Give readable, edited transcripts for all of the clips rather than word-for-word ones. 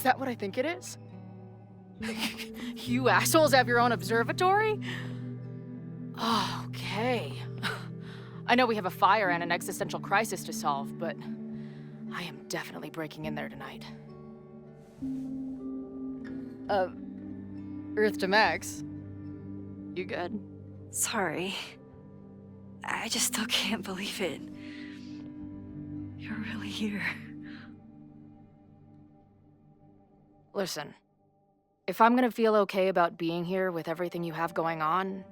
that what I think it is? You assholes have your own observatory? Oh, okay. I know we have a fire and an existential crisis to solve, but I am definitely breaking in there tonight. Earth to Max. You good? Sorry. I just still can't believe it. You're really here. Listen, if I'm gonna feel okay about being here with everything you have going on,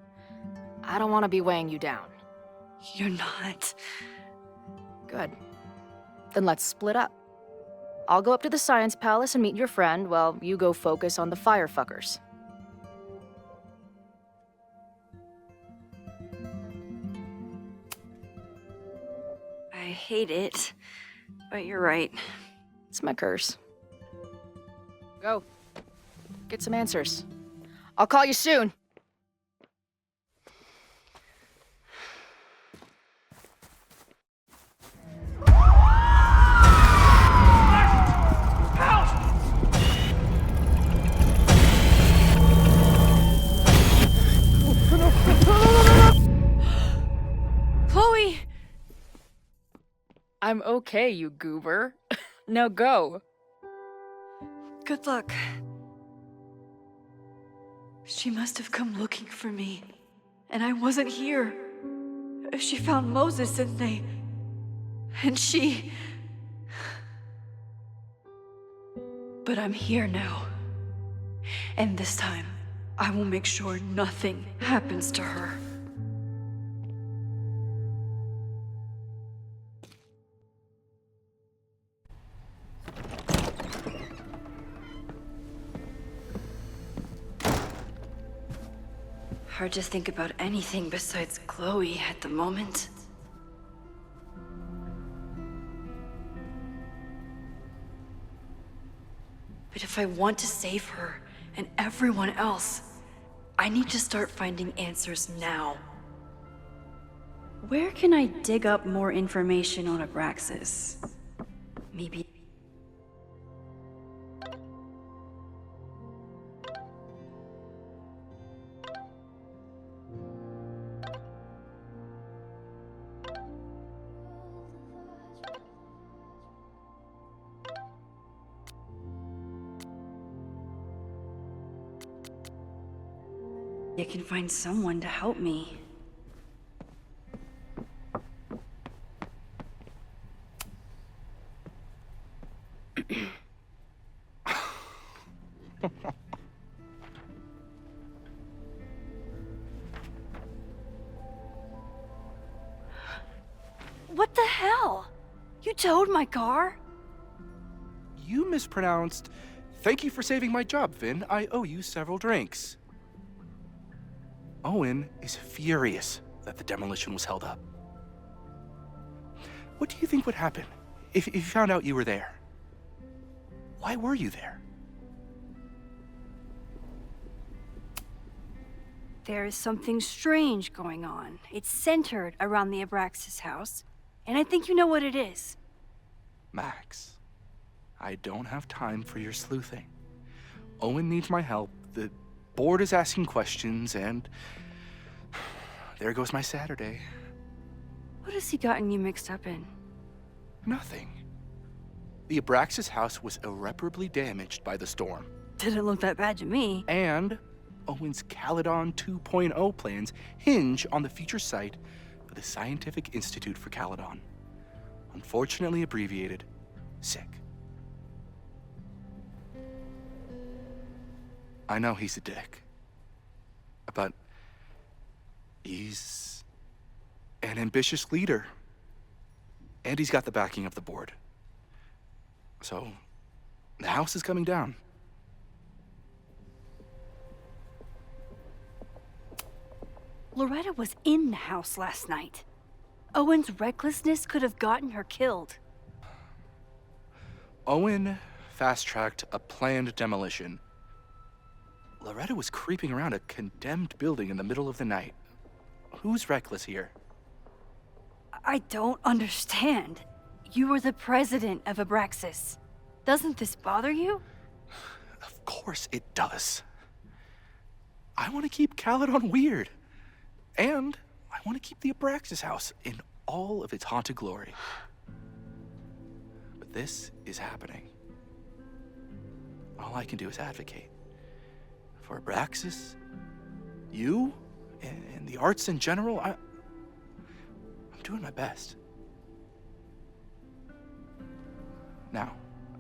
I don't want to be weighing you down. You're not. Good. Then let's split up. I'll go up to the Science Palace and meet your friend while you go focus on the firefuckers. I hate it, but you're right. It's my curse. Go. Get some answers. I'll call you soon. Chloe! I'm okay, you goober. Now go. Good luck. She must have come looking for me, and I wasn't here. She found Moses and she... But I'm here now. And this time, I will make sure nothing happens to her. Hard to think about anything besides Chloe at the moment. But if I want to save her and everyone else, I need to start finding answers now. Where can I dig up more information on Abraxas? Maybe... I can find someone to help me. What the hell? You towed my car? You mispronounced. Thank you for saving my job, Vin. I owe you several drinks. Owen is furious that the demolition was held up. What do you think would happen if you found out you were there? Why were you there? There is something strange going on. It's centered around the Abraxas house, and I think you know what it is. Max, I don't have time for your sleuthing. Owen needs my help. The board is asking questions, and there goes my Saturday. What has he gotten you mixed up in? Nothing. The Abraxas house was irreparably damaged by the storm. Didn't look that bad to me. And Owen's Caledon 2.0 plans hinge on the future site for the Scientific Institute for Caledon. Unfortunately abbreviated, SICK. I know he's a dick, but he's an ambitious leader, and he's got the backing of the board. So, the house is coming down. Loretta was in the house last night. Owen's recklessness could have gotten her killed. Owen fast-tracked a planned demolition. Loretta was creeping around a condemned building in the middle of the night. Who's reckless here? I don't understand. You were the president of Abraxas. Doesn't this bother you? Of course it does. I want to keep Caledon weird. And I want to keep the Abraxas house in all of its haunted glory. But this is happening. All I can do is advocate. For Abraxas, you, and the arts in general, I'm doing my best. Now,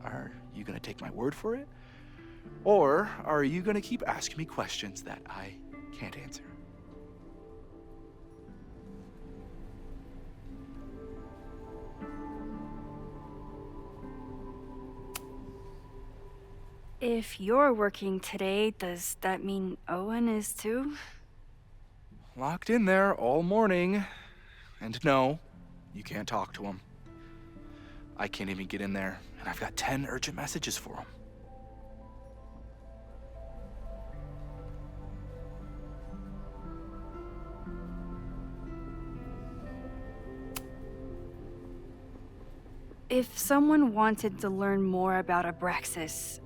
are you gonna take my word for it? Or are you gonna keep asking me questions that I can't answer? If you're working today, does that mean Owen is too? Locked in there all morning. And no, you can't talk to him. I can't even get in there, and I've got 10 urgent messages for him. If someone wanted to learn more about Abraxas,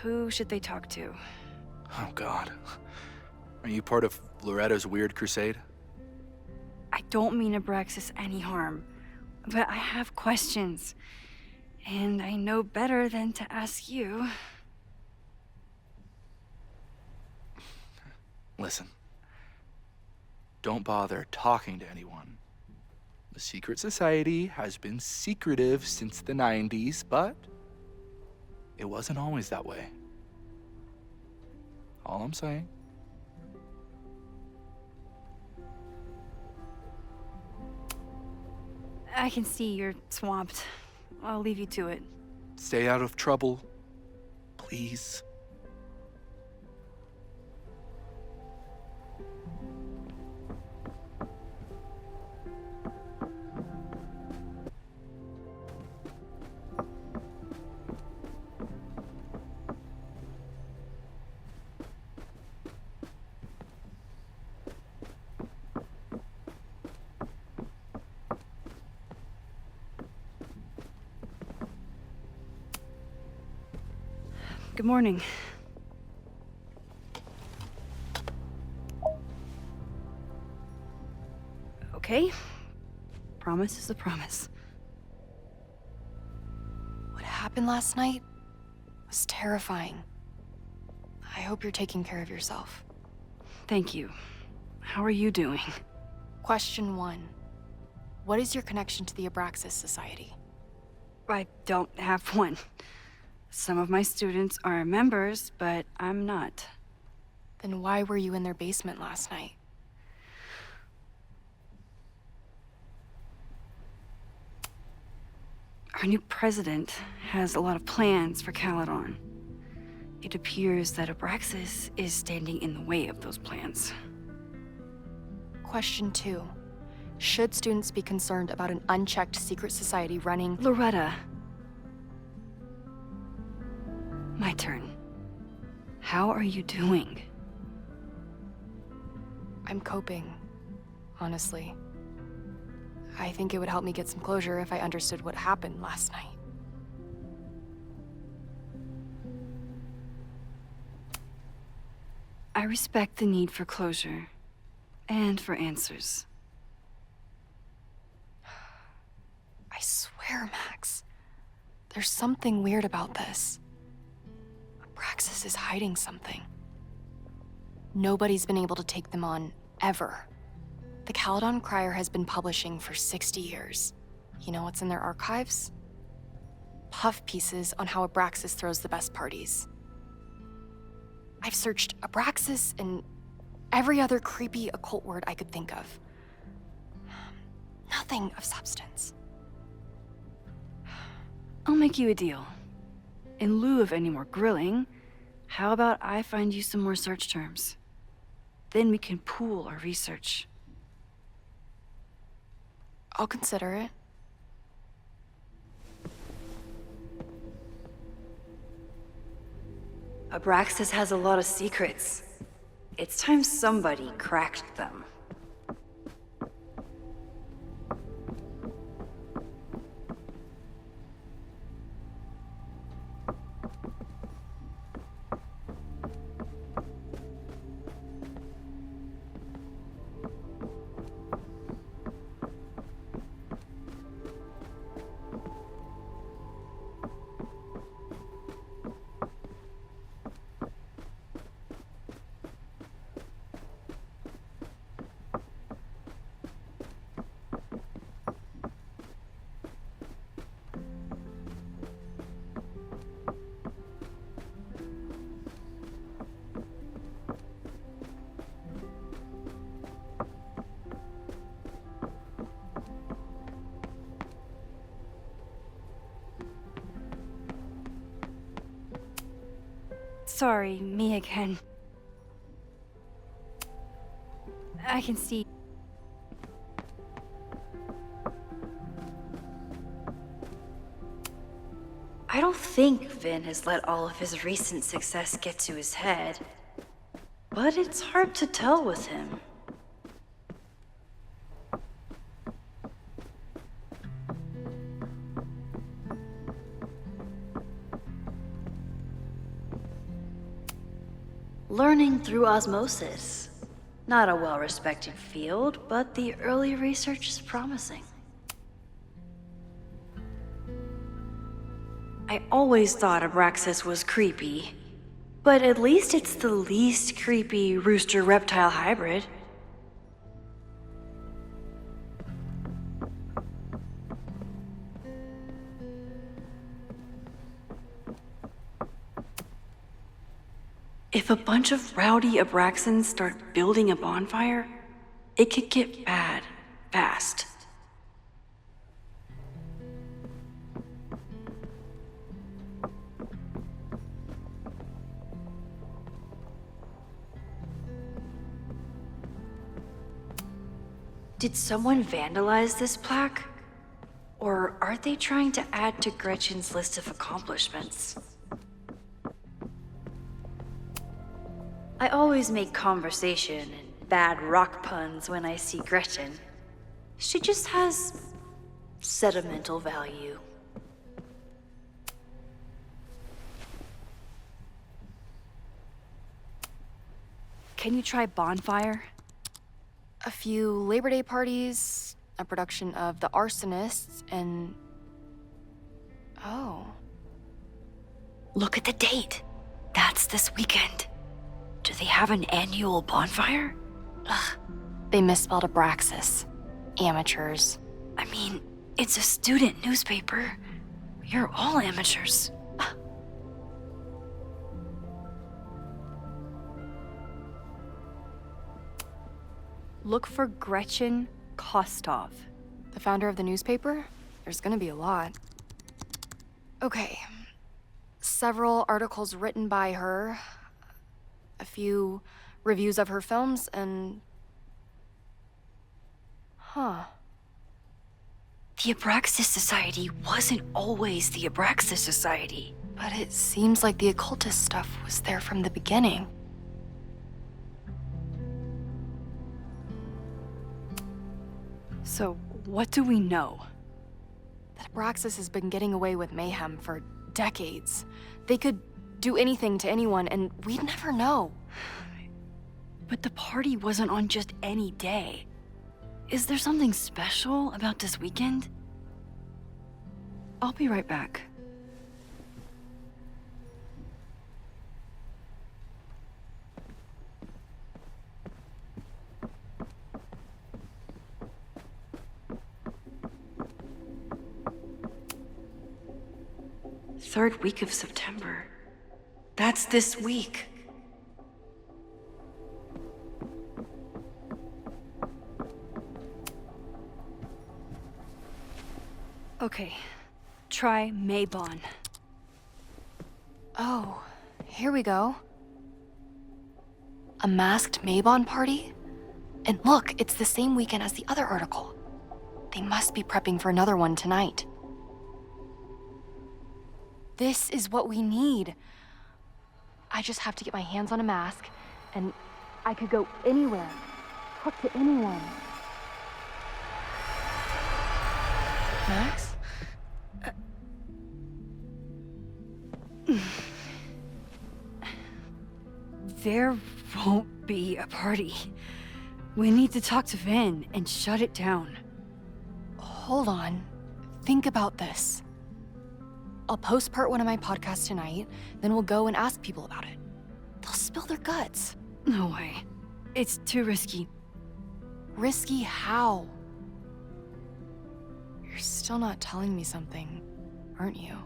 who should they talk to? Oh, God. Are you part of Loretta's weird crusade? I don't mean Abraxas any harm, but I have questions, and I know better than to ask you. Listen. Don't bother talking to anyone. The secret society has been secretive since the 90s, but it wasn't always that way. All I'm saying. I can see you're swamped. I'll leave you to it. Stay out of trouble, please. Good morning. Okay. Promise is a promise. What happened last night was terrifying. I hope you're taking care of yourself. Thank you. How are you doing? Question 1. What is your connection to the Abraxas Society? I don't have one. Some of my students are members, but I'm not. Then why were you in their basement last night? Our new president has a lot of plans for Caledon. It appears that Abraxas is standing in the way of those plans. Question 2. Should students be concerned about an unchecked secret society running... Loretta. My turn. How are you doing? I'm coping, honestly. I think it would help me get some closure if I understood what happened last night. I respect the need for closure, and for answers. I swear, Max, there's something weird about this. Abraxas is hiding something. Nobody's been able to take them on, ever. The Caledon Crier has been publishing for 60 years. You know what's in their archives? Puff pieces on how Abraxas throws the best parties. I've searched Abraxas and every other creepy occult word I could think of. Nothing of substance. I'll make you a deal. In lieu of any more grilling, how about I find you some more search terms? Then we can pool our research. I'll consider it. Abraxas has a lot of secrets. It's time somebody cracked them. Sorry, me again. I can see. I don't think Vin has let all of his recent success get to his head, but it's hard to tell with him. Learning through osmosis. Not a well-respected field, but the early research is promising. I always thought Abraxas was creepy, but at least it's the least creepy rooster-reptile hybrid. If a bunch of rowdy Abraxans start building a bonfire, it could get bad fast. Did someone vandalize this plaque? Or are they trying to add to Gretchen's list of accomplishments? I always make conversation and bad rock puns when I see Gretchen. She just has sentimental value. Can you try bonfire? A few Labor Day parties, a production of The Arsonists, and... Oh. Look at the date. That's this weekend. Do they have an annual bonfire? Ugh. They misspelled Abraxas. Amateurs. I mean, it's a student newspaper. You're all amateurs. Look for Gretchen Kostov. The founder of the newspaper? There's gonna be a lot. Okay. Several articles written by her. A few reviews of her films, and... Huh. The Abraxas Society wasn't always the Abraxas Society. But it seems like the occultist stuff was there from the beginning. So, what do we know? That Abraxas has been getting away with mayhem for decades. They could do anything to anyone, and we'd never know. But the party wasn't on just any day. Is there something special about this weekend? I'll be right back. Third week of September. That's this week. Okay, try Maybon. Oh, here we go. A masked Maybon party? And look, it's the same weekend as the other article. They must be prepping for another one tonight. This is what we need. I just have to get my hands on a mask, and I could go anywhere, talk to anyone. Max? There won't be a party. We need to talk to Vin and shut it down. Hold on. Think about this. I'll post part one of my podcast tonight, then we'll go and ask people about it. They'll spill their guts. No way. It's too risky. Risky how? You're still not telling me something, aren't you?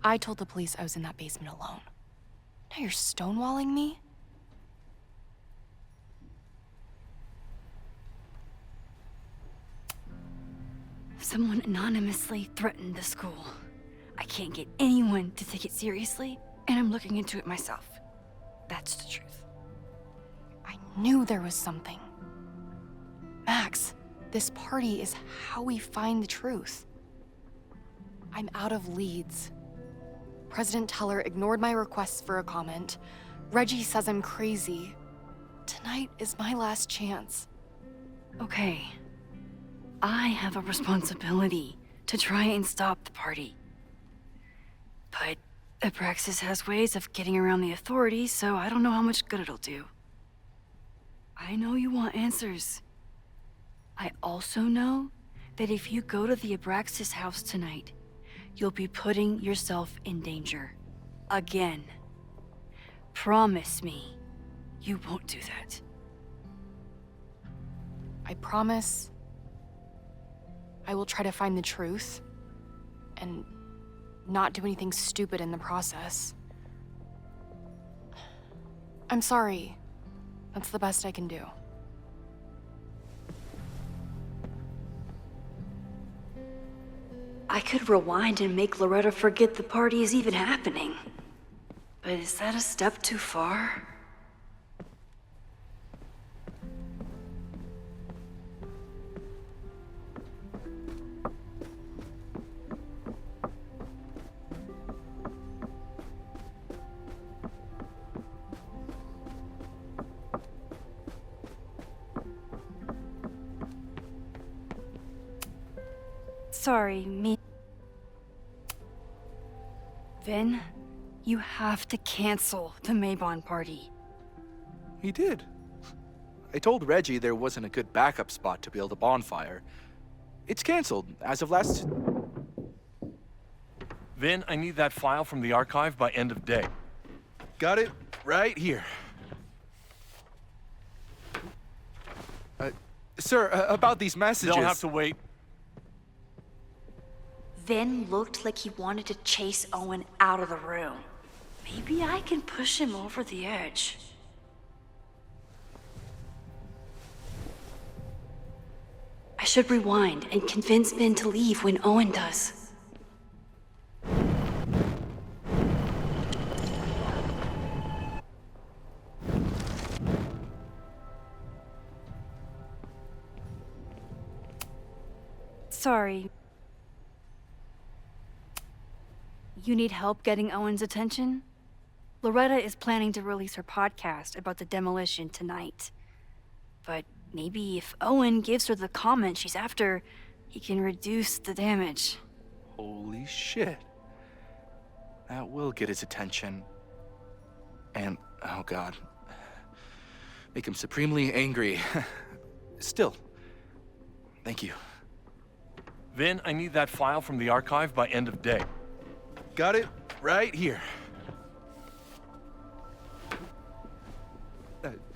I told the police I was in that basement alone. Now you're stonewalling me? Someone anonymously threatened the school. I can't get anyone to take it seriously, and I'm looking into it myself. That's the truth. I knew there was something. Max, this party is how we find the truth. I'm out of leads. President Teller ignored my requests for a comment. Reggie says I'm crazy. Tonight is my last chance. Okay. I have a responsibility to try and stop the party. But Abraxas has ways of getting around the authorities, so I don't know how much good it'll do. I know you want answers. I also know that if you go to the Abraxas house tonight, you'll be putting yourself in danger. Again. Promise me you won't do that. I promise I will try to find the truth and not do anything stupid in the process. I'm sorry. That's the best I can do. I could rewind and make Loretta forget the party is even happening. But is that a step too far? Sorry, me. Vin, you have to cancel the Maybon party. He did. I told Reggie there wasn't a good backup spot to build a bonfire. It's canceled as of last... Vin, I need that file from the archive by end of day. Got it right here. Sir, about these messages... They'll have to wait. Vin looked like he wanted to chase Owen out of the room. Maybe I can push him over the edge. I should rewind and convince Vin to leave when Owen does. Sorry. You need help getting Owen's attention? Loretta is planning to release her podcast about the demolition tonight. But maybe if Owen gives her the comment she's after, he can reduce the damage. Holy shit. That will get his attention. And, oh god. Make him supremely angry. Still, thank you. Vin, I need that file from the archive by end of day. Got it right here.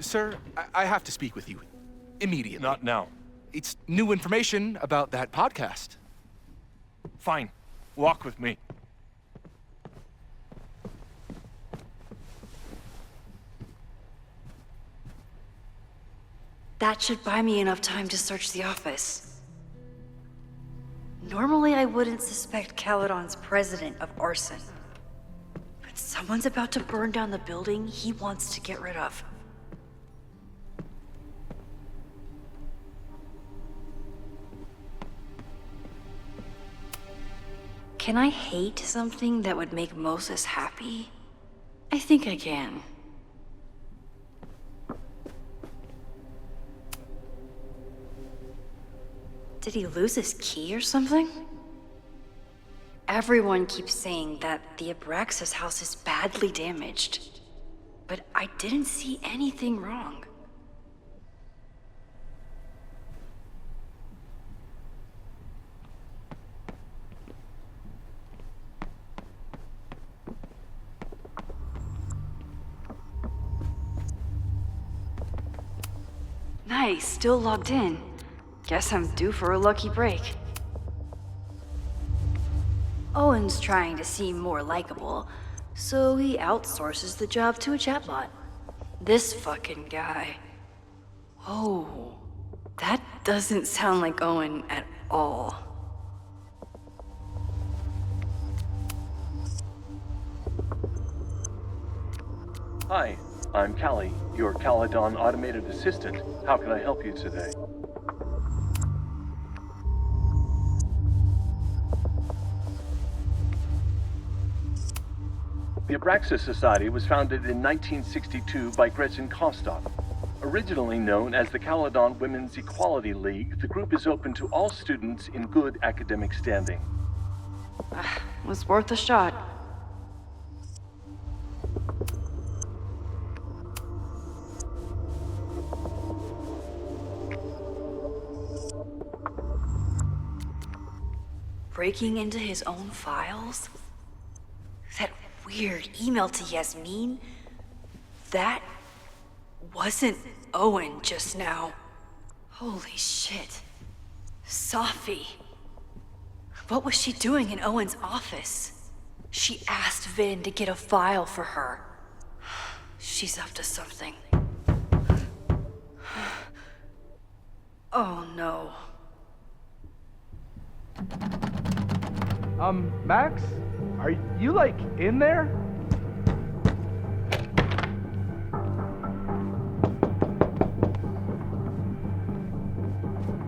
Sir, I have to speak with you immediately. Not now. It's new information about that podcast. Fine. Walk with me. That should buy me enough time to search the office. Normally, I wouldn't suspect Caledon's president of arson. But someone's about to burn down the building he wants to get rid of. Can I hate something that would make Moses happy? I think I can. Did he lose his key or something? Everyone keeps saying that the Abraxas house is badly damaged, but I didn't see anything wrong. Nice, still logged in. Guess I'm due for a lucky break. Owen's trying to seem more likable, so he outsources the job to a chatbot. This fucking guy. Oh, that doesn't sound like Owen at all. Hi, I'm Callie, your Caledon automated assistant. How can I help you today? The Abraxas Society was founded in 1962 by Gretchen Kostock. Originally known as the Caledon Women's Equality League, the group is open to all students in good academic standing. Was worth a shot. Breaking into his own files? That weird email to Yasmin? That wasn't Owen just now. Holy shit. Sophie. What was she doing in Owen's office? She asked Vin to get a file for her. She's up to something. Oh no. Max? Are you, like, in there?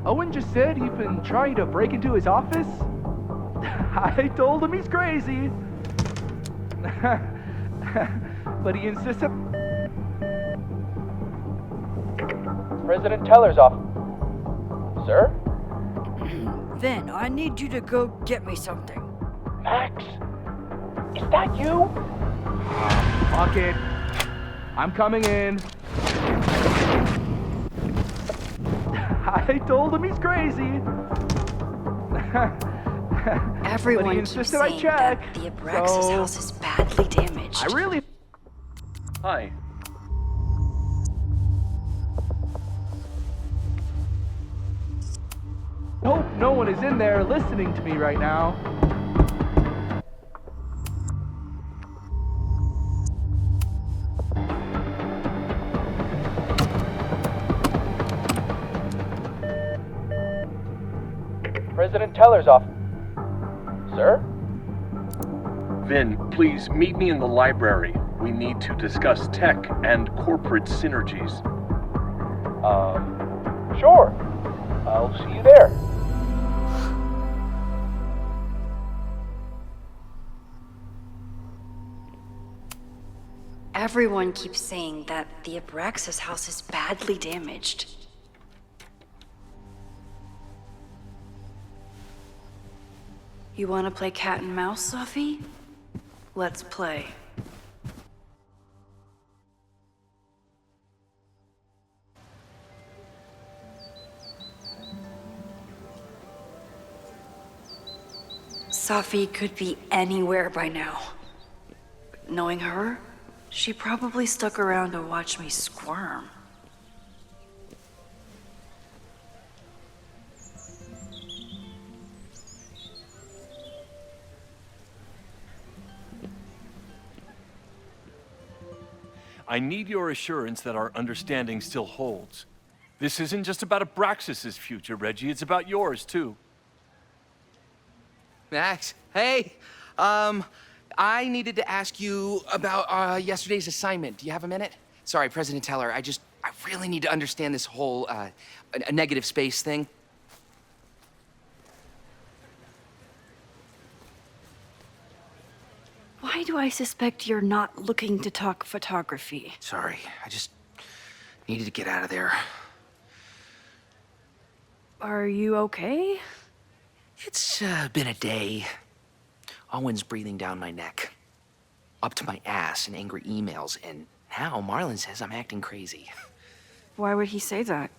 Owen just said you've been trying to break into his office? I told him he's crazy. But he insisted. President Teller's office. Sir? Vin, I need you to go get me something. Max? Is that you? Fuck it. I'm coming in. I told him he's crazy. Everyone keeps saying that the Abraxas house is badly damaged. I really... Hi. hope no one is in there listening to me right now. President Teller's office. Sir? Vin, please meet me in the library. We need to discuss tech and corporate synergies. Sure. I'll see you there. Everyone keeps saying that the Abraxas house is badly damaged. You want to play cat and mouse, Sophie? Let's play. Sophie could be anywhere by now. Knowing her, she probably stuck around to watch me squirm. I need your assurance that our understanding still holds. This isn't just about Abraxas' future, Reggie. It's about yours, too. Max, hey, I needed to ask you about yesterday's assignment. Do you have a minute? Sorry, President Teller, I really need to understand this whole a negative space thing. Why do I suspect you're not looking to talk photography? Sorry, I just needed to get out of there. Are you okay? It's been a day. Owen's breathing down my neck, up to my ass in angry emails, and now Marlon says I'm acting crazy. Why would he say that?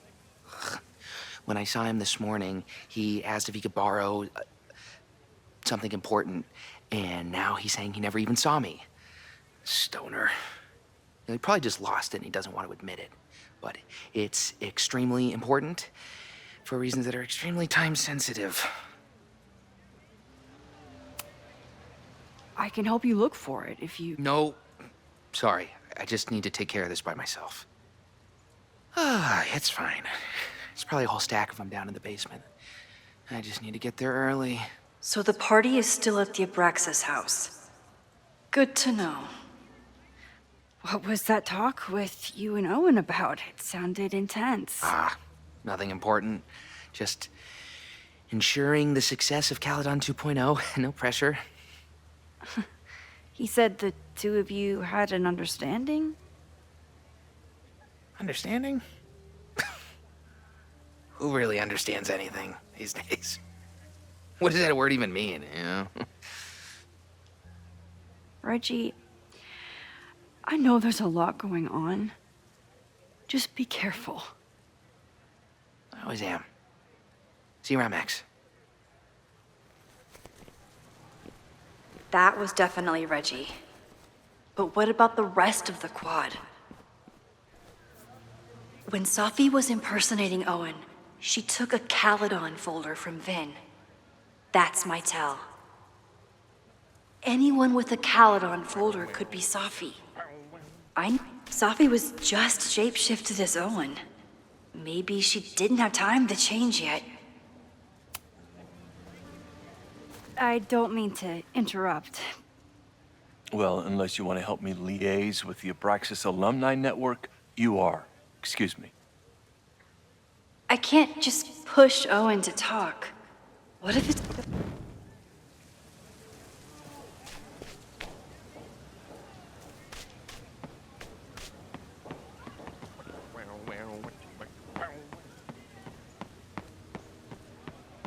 When I saw him this morning, he asked if he could borrow something important, and now he's saying he never even saw me. Stoner. He probably just lost it and he doesn't want to admit it. But it's extremely important for reasons that are extremely time sensitive. I can help you look for it if you... No, sorry. I just need to take care of this by myself. It's fine. It's probably a whole stack if I'm down in the basement. I just need to get there early. So the party is still at the Abraxas house. Good to know. What was that talk with you and Owen about? It sounded intense. Nothing important. Just ensuring the success of Caledon 2.0. No pressure. He said the two of you had an understanding? Understanding? Who really understands anything these days? What does that word even mean, you know? Reggie, I know there's a lot going on. Just be careful. I always am. See you around, Max. That was definitely Reggie. But what about the rest of the quad? When Safi was impersonating Owen, she took a Caledon folder from Vin. That's my tell. Anyone with a Caledon folder could be Safi. Safi was just shapeshifted as Owen. Maybe she didn't have time to change yet. I don't mean to interrupt. Well, unless you want to help me liaise with the Abraxas Alumni Network, you are. Excuse me. I can't just push Owen to talk. What if it's...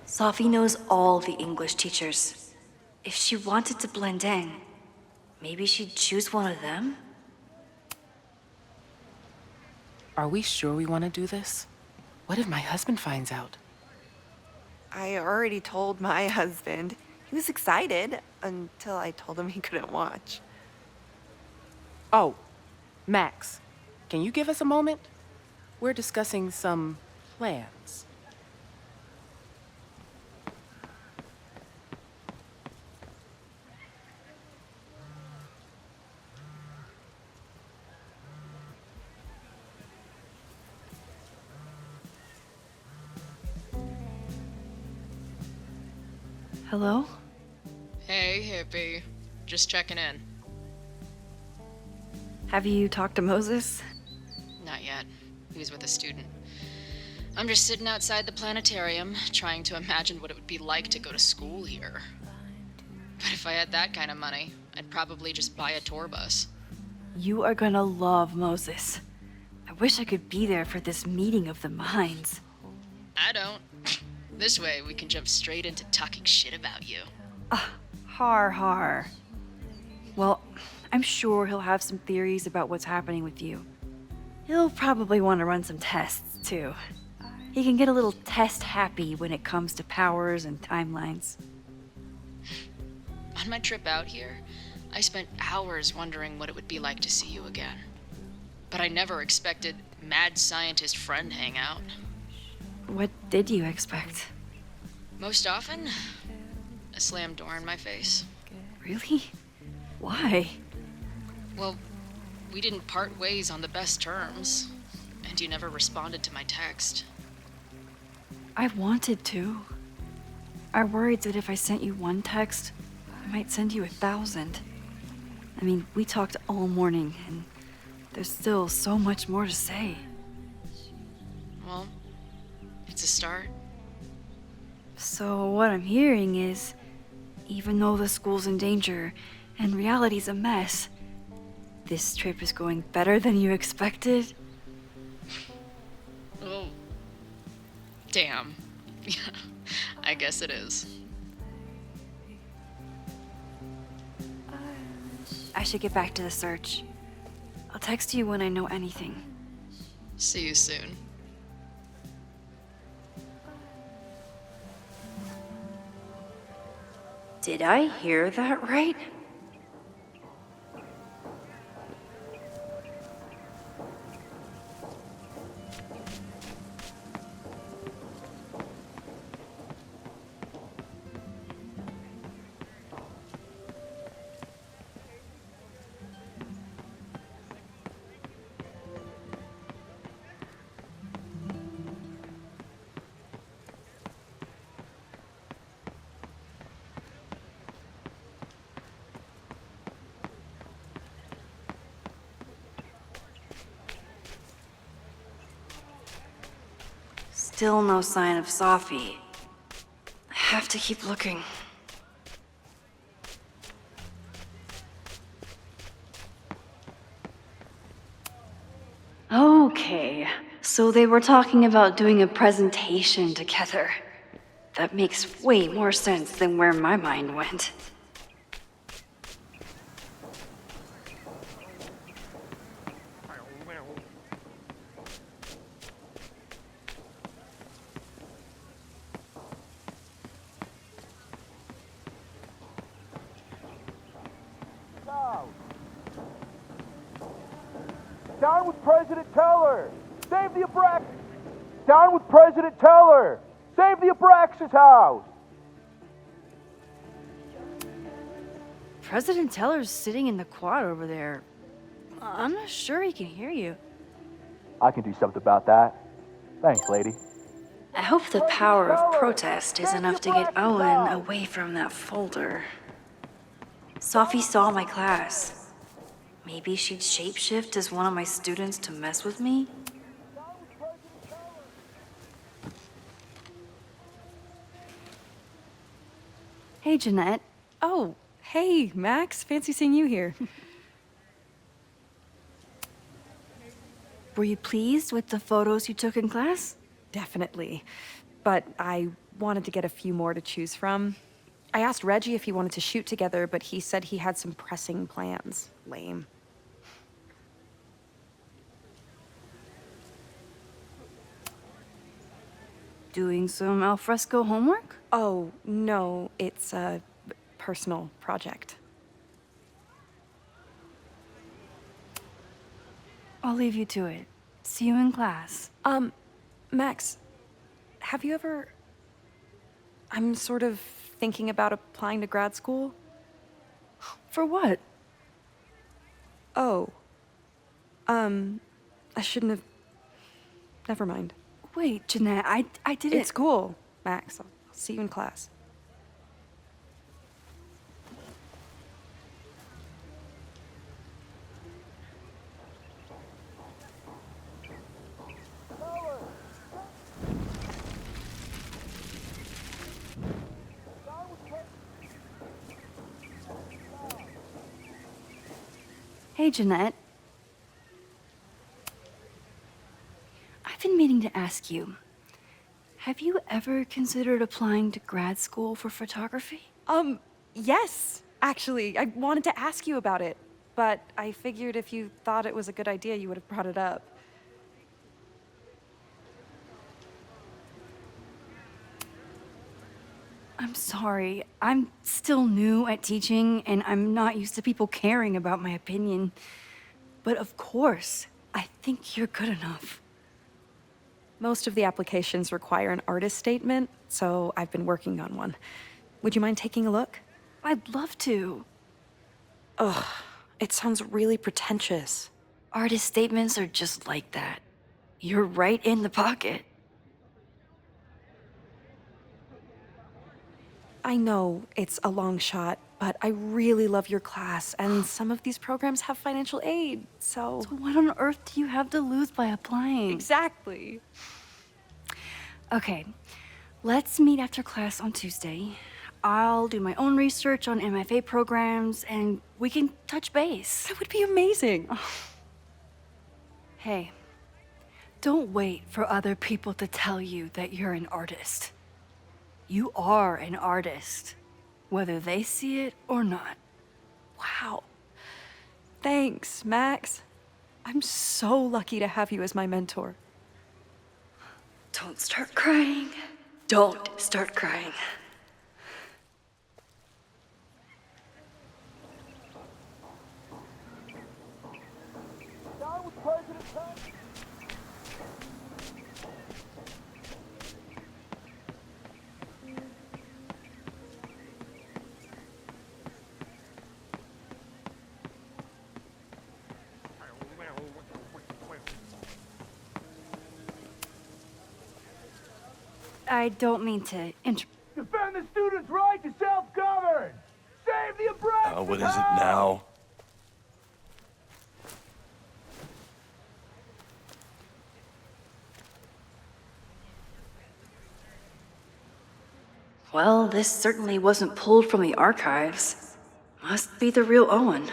Safi knows all the English teachers. If she wanted to blend in, maybe she'd choose one of them? Are we sure we want to do this? What if my husband finds out? I already told my husband. He was excited until I told him he couldn't watch. Oh, Max, can you give us a moment? We're discussing some plans. Hello? Hey, hippie. Just checking in. Have you talked to Moses? Not yet. He was with a student. I'm just sitting outside the planetarium, trying to imagine what it would be like to go to school here. But if I had that kind of money, I'd probably just buy a tour bus. You are gonna love Moses. I wish I could be there for this meeting of the minds. I don't. This way, we can jump straight into talking shit about you. Har har. Well, I'm sure he'll have some theories about what's happening with you. He'll probably want to run some tests, too. He can get a little test happy when it comes to powers and timelines. On my trip out here, I spent hours wondering what it would be like to see you again. But I never expected mad scientist friend hangout. What did you expect? Most often, a slam door in my face. Really? Why? Well, we didn't part ways on the best terms, and you never responded to my text. I wanted to. I worried that if I sent you one text, I might send you 1,000. I mean, we talked all morning, and there's still so much more to say. Well, it's a start. So what I'm hearing is, even though the school's in danger and reality's a mess, this trip is going better than you expected? Oh. Damn. Yeah, I guess it is. I should get back to the search. I'll text you when I know anything. See you soon. Did I hear that right? still no sign of Sophie. I have to keep looking. Okay, so they were talking about doing a presentation together. That makes way more sense than where my mind went. Down with President Teller! Save the Abraxas! Down with President Teller! Save the Abraxas house! President Teller's sitting in the quad over there. I'm not sure he can hear you. I can do something about that. Thanks, lady. I hope the power of protest is enough to get Owen away from that folder. Sophie saw my class. Maybe she'd shapeshift as one of my students to mess with me? Hey, Jeanette. Oh, hey, Max. Fancy seeing you here. Were you pleased with the photos you took in class? Definitely. But I wanted to get a few more to choose from. I asked Reggie if he wanted to shoot together, but he said he had some pressing plans. Lame. Doing some alfresco homework? Oh, no, it's a personal project. I'll leave you to it. See you in class. Max, have you ever... I'm sort of thinking about applying to grad school. For what? Oh. I shouldn't have... Never mind. Wait, Jeanette, I didn't... It's cool, Max. I'll see you in class. Hey, Jeanette. I've been meaning to ask you, have you ever considered applying to grad school for photography? Yes, actually. I wanted to ask you about it, but I figured if you thought it was a good idea, you would have brought it up. I'm sorry. I'm still new at teaching, and I'm not used to people caring about my opinion. But of course, I think you're good enough. Most of the applications require an artist statement, so I've been working on one. Would you mind taking a look? I'd love to. Ugh, it sounds really pretentious. Artist statements are just like that. You're right in the pocket. I know it's a long shot, but I really love your class, and some of these programs have financial aid, so... So what on earth do you have to lose by applying? Exactly. Okay, let's meet after class on Tuesday. I'll do my own research on MFA programs, and we can touch base. That would be amazing. Hey, don't wait for other people to tell you that you're an artist. You are an artist, whether they see it or not. Wow. Thanks, Max. I'm so lucky to have you as my mentor. Don't start crying. Don't start crying. Down with President Teller! I don't mean to Defend the students' right to self-govern! Save the Abraxas! What is it now? Well, this certainly wasn't pulled from the archives. Must be the real Owen.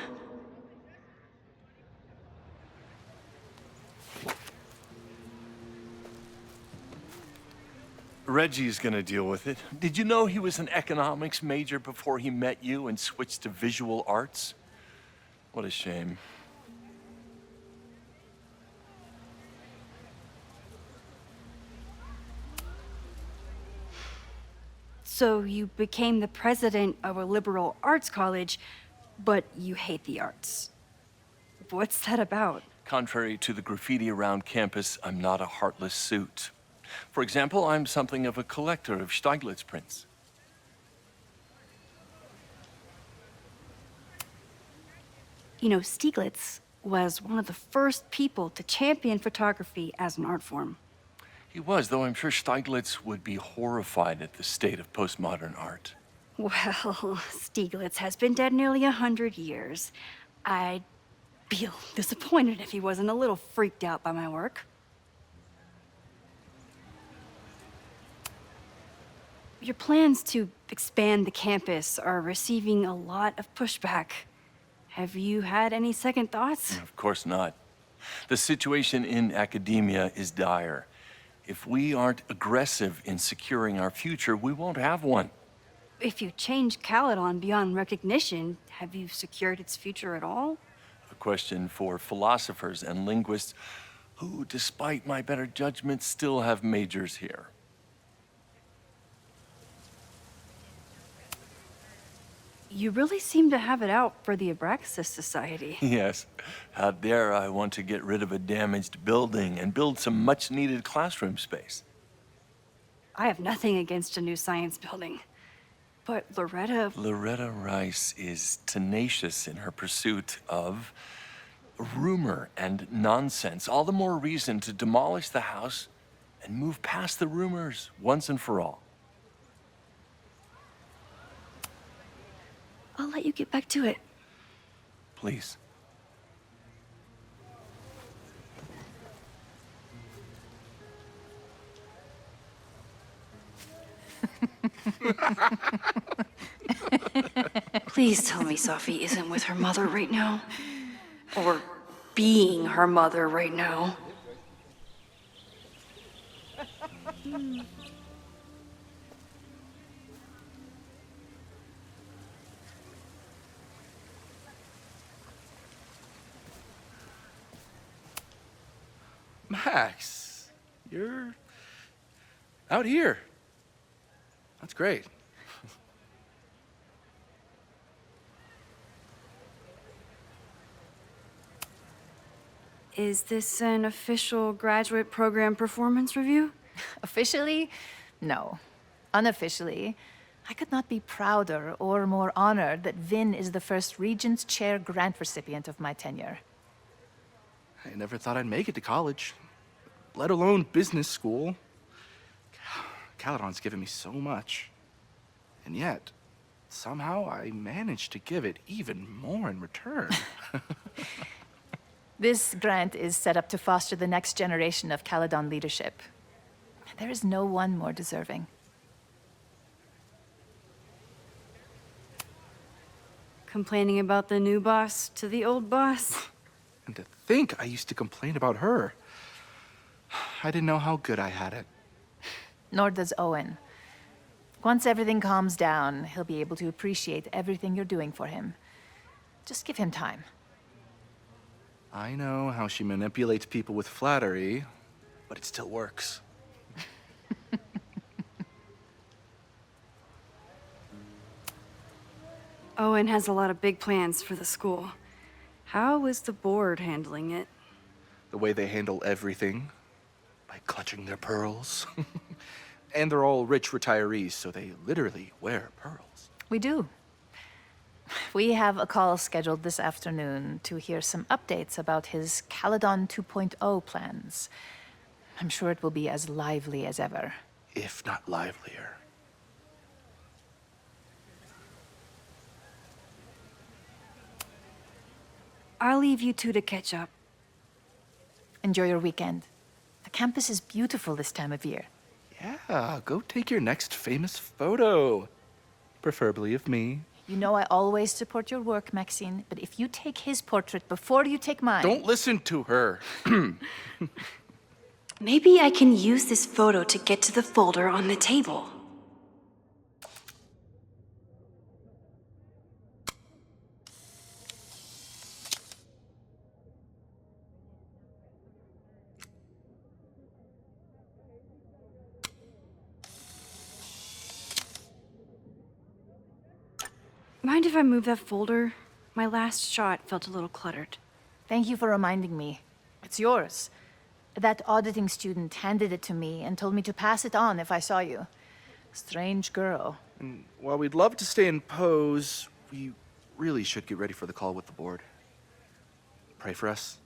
Reggie's gonna deal with it. Did you know he was an economics major before he met you and switched to visual arts? What a shame. So you became the president of a liberal arts college, but you hate the arts. What's that about? Contrary to the graffiti around campus, I'm not a heartless suit. For example, I'm something of a collector of Stieglitz prints. You know, Stieglitz was one of the first people to champion photography as an art form. He was, though I'm sure Stieglitz would be horrified at the state of postmodern art. Well, Stieglitz has been dead nearly 100 years. I'd be disappointed if he wasn't a little freaked out by my work. Your plans to expand the campus are receiving a lot of pushback. Have you had any second thoughts? Of course not. The situation in academia is dire. If we aren't aggressive in securing our future, we won't have one. If you change Caledon beyond recognition, have you secured its future at all? A question for philosophers and linguists who, despite my better judgment, still have majors here. You really seem to have it out for the Abraxas Society. Yes. How dare I want to get rid of a damaged building and build some much-needed classroom space. I have nothing against a new science building. But Loretta Rice is tenacious in her pursuit of rumor and nonsense. All the more reason to demolish the house and move past the rumors once and for all. I'll let you get back to it. Please. Please tell me Safi isn't with her mother right now. Or being her mother right now. Max, you're out here. That's great. Is this an official graduate program performance review? Officially, no. Unofficially, I could not be prouder or more honored that Vin is the first Regents Chair grant recipient of my tenure. I never thought I'd make it to college, let alone business school. Caledon's given me so much. And yet, somehow I managed to give it even more in return. This grant is set up to foster the next generation of Caledon leadership. There is no one more deserving. Complaining about the new boss to the old boss? And to think I used to complain about her. I didn't know how good I had it. Nor does Owen. Once everything calms down, he'll be able to appreciate everything you're doing for him. Just give him time. I know how she manipulates people with flattery, but it still works. Owen has a lot of big plans for the school. How is the board handling it? The way they handle everything, by clutching their pearls. And they're all rich retirees, so they literally wear pearls. We do. We have a call scheduled this afternoon to hear some updates about his Caledon 2.0 plans. I'm sure it will be as lively as ever. If not livelier. I'll leave you two to catch up. Enjoy your weekend. The campus is beautiful this time of year. Yeah, go take your next famous photo. Preferably of me. You know I always support your work, Maxine, but if you take his portrait before you take mine... Don't listen to her. Maybe I can use this photo to get to the folder on the table. Mind if I move that folder? My last shot felt a little cluttered. Thank you for reminding me. It's yours. That auditing student handed it to me and told me to pass it on if I saw you. Strange girl. And while we'd love to stay in pose, we really should get ready for the call with the board. Pray for us.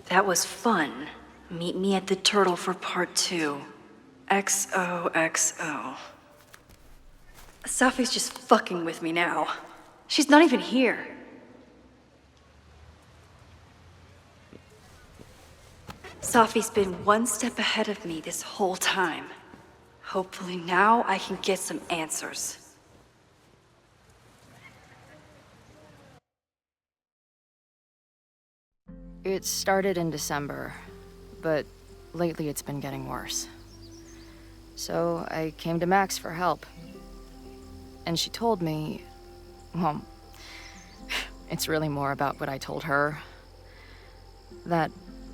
That was fun. Meet me at the Turtle for part 2. XOXO. Safi's just fucking with me now. She's not even here. Safi's been one step ahead of me this whole time. Hopefully now I can get some answers. It started in December, but lately it's been getting worse. So I came to Max for help. And she told me, well, it's really more about what I told her, that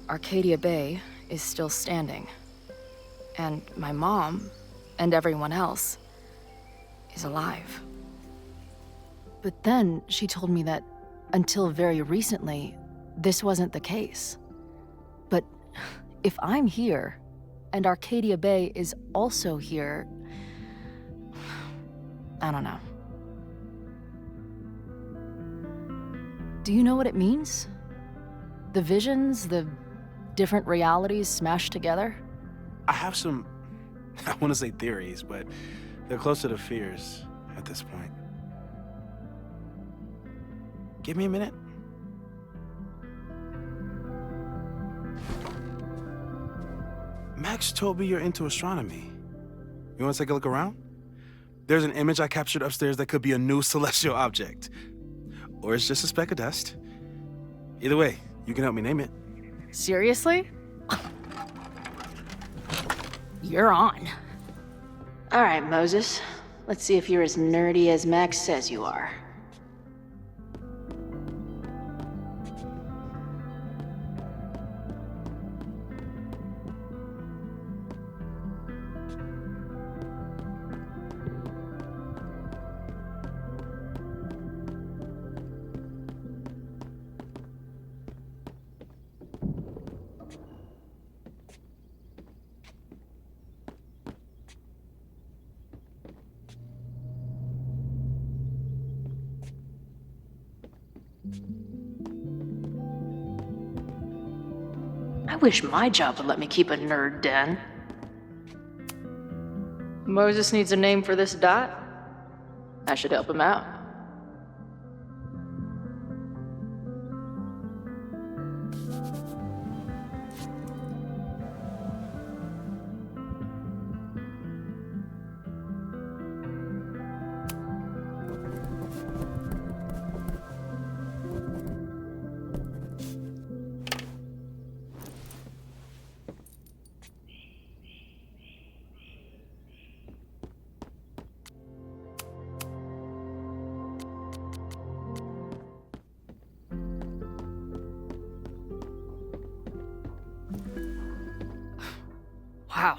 Arcadia Bay is still standing. And my mom, and everyone else, is alive. But then she told me that until very recently, this wasn't the case. But if I'm here, and Arcadia Bay is also here, I don't know. Do you know what it means? The visions, the different realities smashed together? I have some, I want to say theories, but they're closer to fears at this point. Give me a minute. Max told me you're into astronomy. You want to take a look around? There's an image I captured upstairs that could be a new celestial object. Or it's just a speck of dust. Either way, you can help me name it. Seriously? You're on. All right, Moses. Let's see if you're as nerdy as Max says you are. I wish my job would let me keep a nerd den. Moses needs a name for this dot. I should help him out. Wow.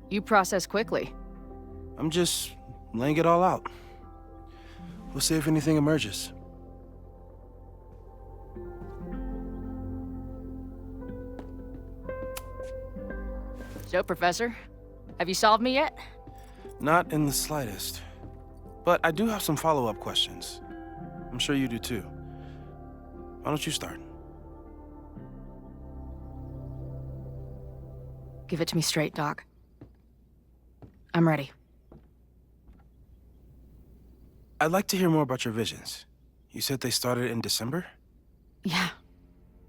You process quickly. I'm just laying it all out. We'll see if anything emerges. So, Professor, have you solved me yet? Not in the slightest. But I do have some follow-up questions. I'm sure you do too. Why don't you start? Give it to me straight, Doc. I'm ready. I'd like to hear more about your visions. You said they started in December? Yeah.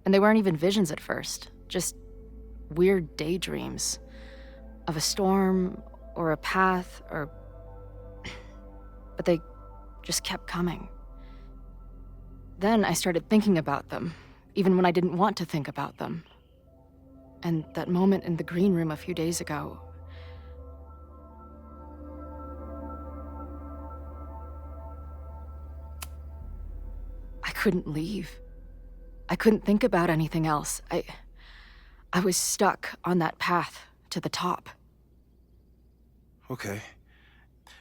And they weren't even visions at first. Just weird daydreams. Of a storm, or a path, or... But they just kept coming. Then I started thinking about them, even when I didn't want to think about them. And that moment in the green room a few days ago... I couldn't leave. I couldn't think about anything else. I was stuck on that path to the top. Okay.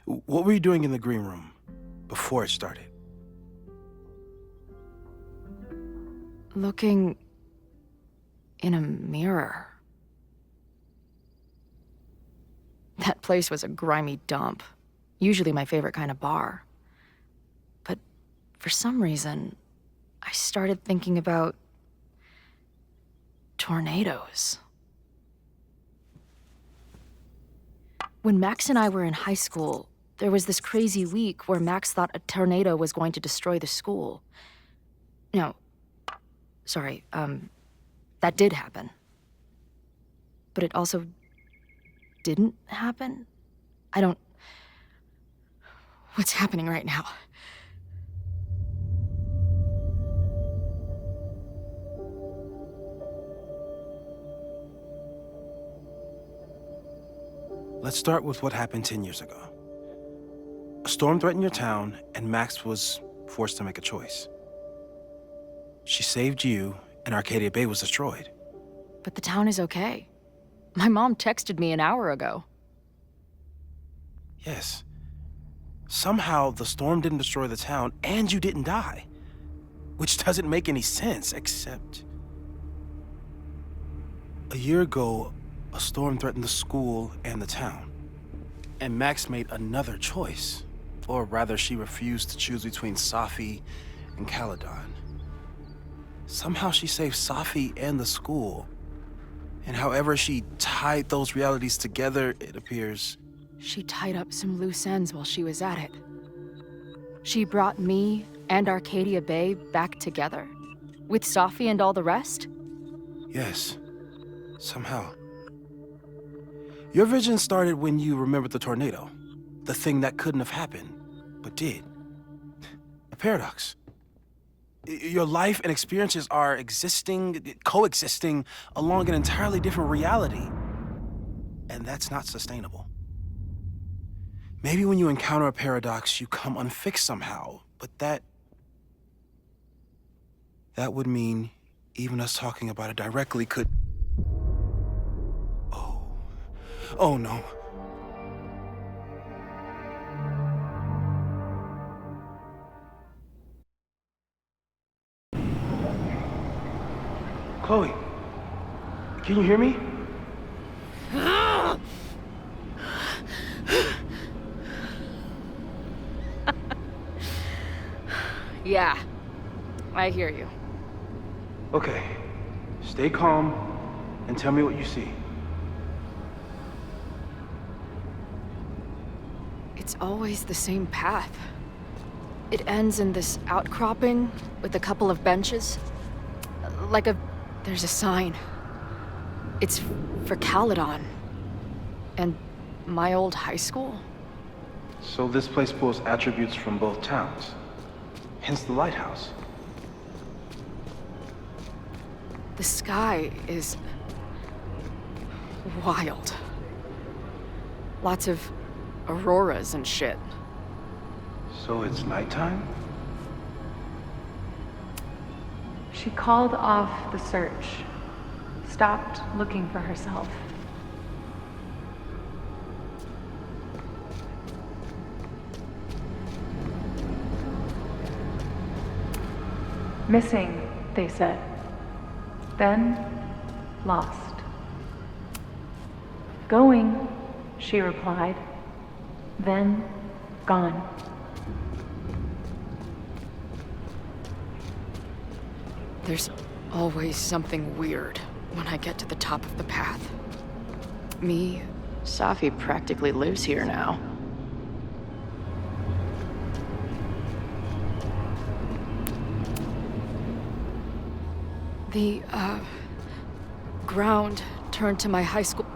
What were you doing in the green room before it started? Looking in a mirror. That place was a grimy dump. Usually my favorite kind of bar. But for some reason, I started thinking about tornadoes. When Max and I were in high school, there was this crazy week where Max thought a tornado was going to destroy the school. No, sorry, that did happen. But it also didn't happen? What's happening right now? Let's start with what happened 10 years ago. A storm threatened your town, and Max was forced to make a choice. She saved you, and Arcadia Bay was destroyed. But the town is okay. My mom texted me an hour ago. Yes. Somehow, the storm didn't destroy the town, and you didn't die. Which doesn't make any sense, except... A year ago, a storm threatened the school and the town. And Max made another choice. Or rather, she refused to choose between Safi and Caledon. Somehow she saved Safi and the school. And however she tied those realities together, it appears... She tied up some loose ends while she was at it. She brought me and Arcadia Bay back together. With Safi and all the rest? Yes. Somehow. Your vision started when you remembered the tornado. The thing that couldn't have happened, but did. A paradox. Your life and experiences are coexisting along an entirely different reality. And that's not sustainable. Maybe when you encounter a paradox, you come unfixed somehow, but that would mean even us talking about it directly could... Oh no. Chloe, can you hear me? Yeah, I hear you. Okay, stay calm and tell me what you see. It's always the same path. It ends in this outcropping with a couple of benches. There's a sign. It's for Caledon. And my old high school. So this place pulls attributes from both towns. Hence the lighthouse. The sky is... wild. Lots of auroras and shit. So it's nighttime? She called off the search, stopped looking for herself. Missing, they said. Then, lost. Going, she replied. Then, gone. There's always something weird when I get to the top of the path. Me Safi practically lives here now. The, ground turned to my high school.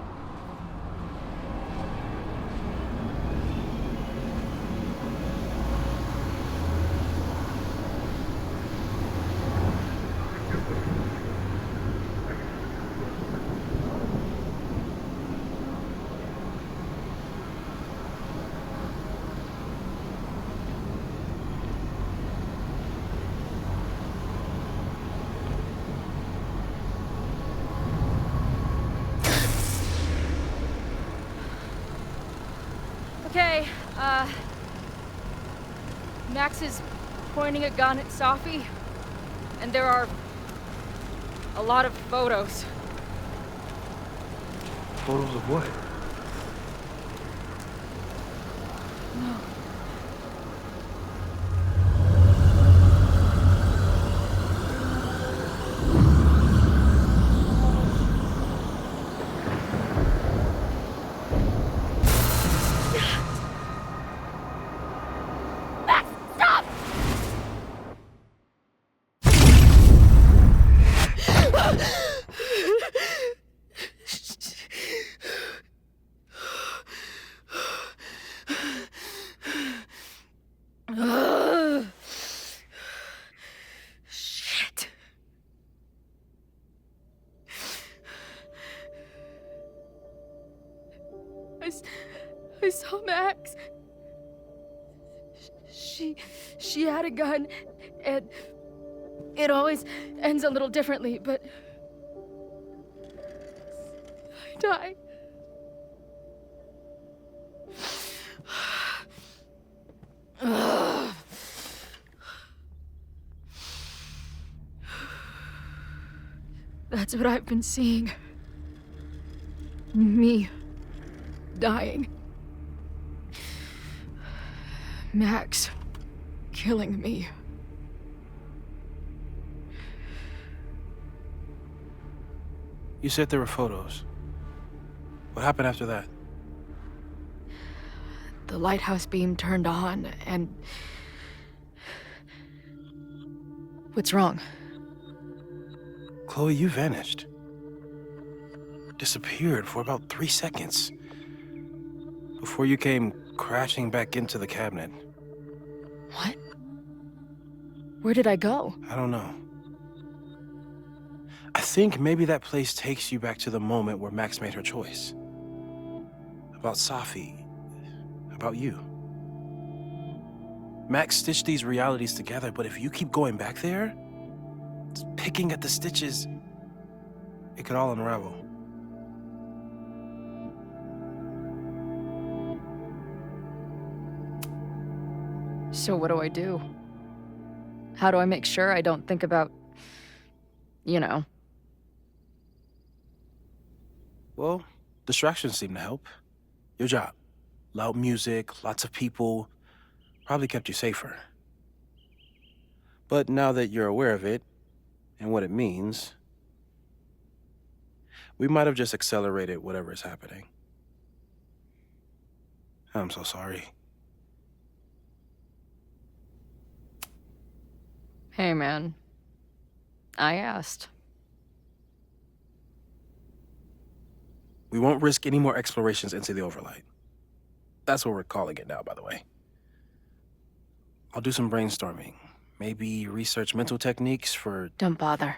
Okay, Max is pointing a gun at Safi, and there are a lot of photos. Photos of what? No. Shit. I saw Max. She had a gun, and it always ends a little differently, but I die. That's what I've been seeing. Me dying. Max killing me. You said there were photos. What happened after that? The lighthouse beam turned on, and... What's wrong? Chloe, you vanished. Disappeared for about 3 seconds. Before you came crashing back into the cabinet. What? Where did I go? I don't know. I think maybe that place takes you back to the moment where Max made her choice. About Safi. About you. Max stitched these realities together, but if you keep going back there, picking at the stitches, it could all unravel. So what do I do? How do I make sure I don't think about, you know? Well, distractions seem to help. Your job. Loud music, lots of people, probably kept you safer. But now that you're aware of it, and what it means, we might have just accelerated whatever is happening. I'm so sorry. Hey, man. I asked. We won't risk any more explorations into the overlight. That's what we're calling it now, by the way. I'll do some brainstorming. Maybe research mental techniques for... Don't bother.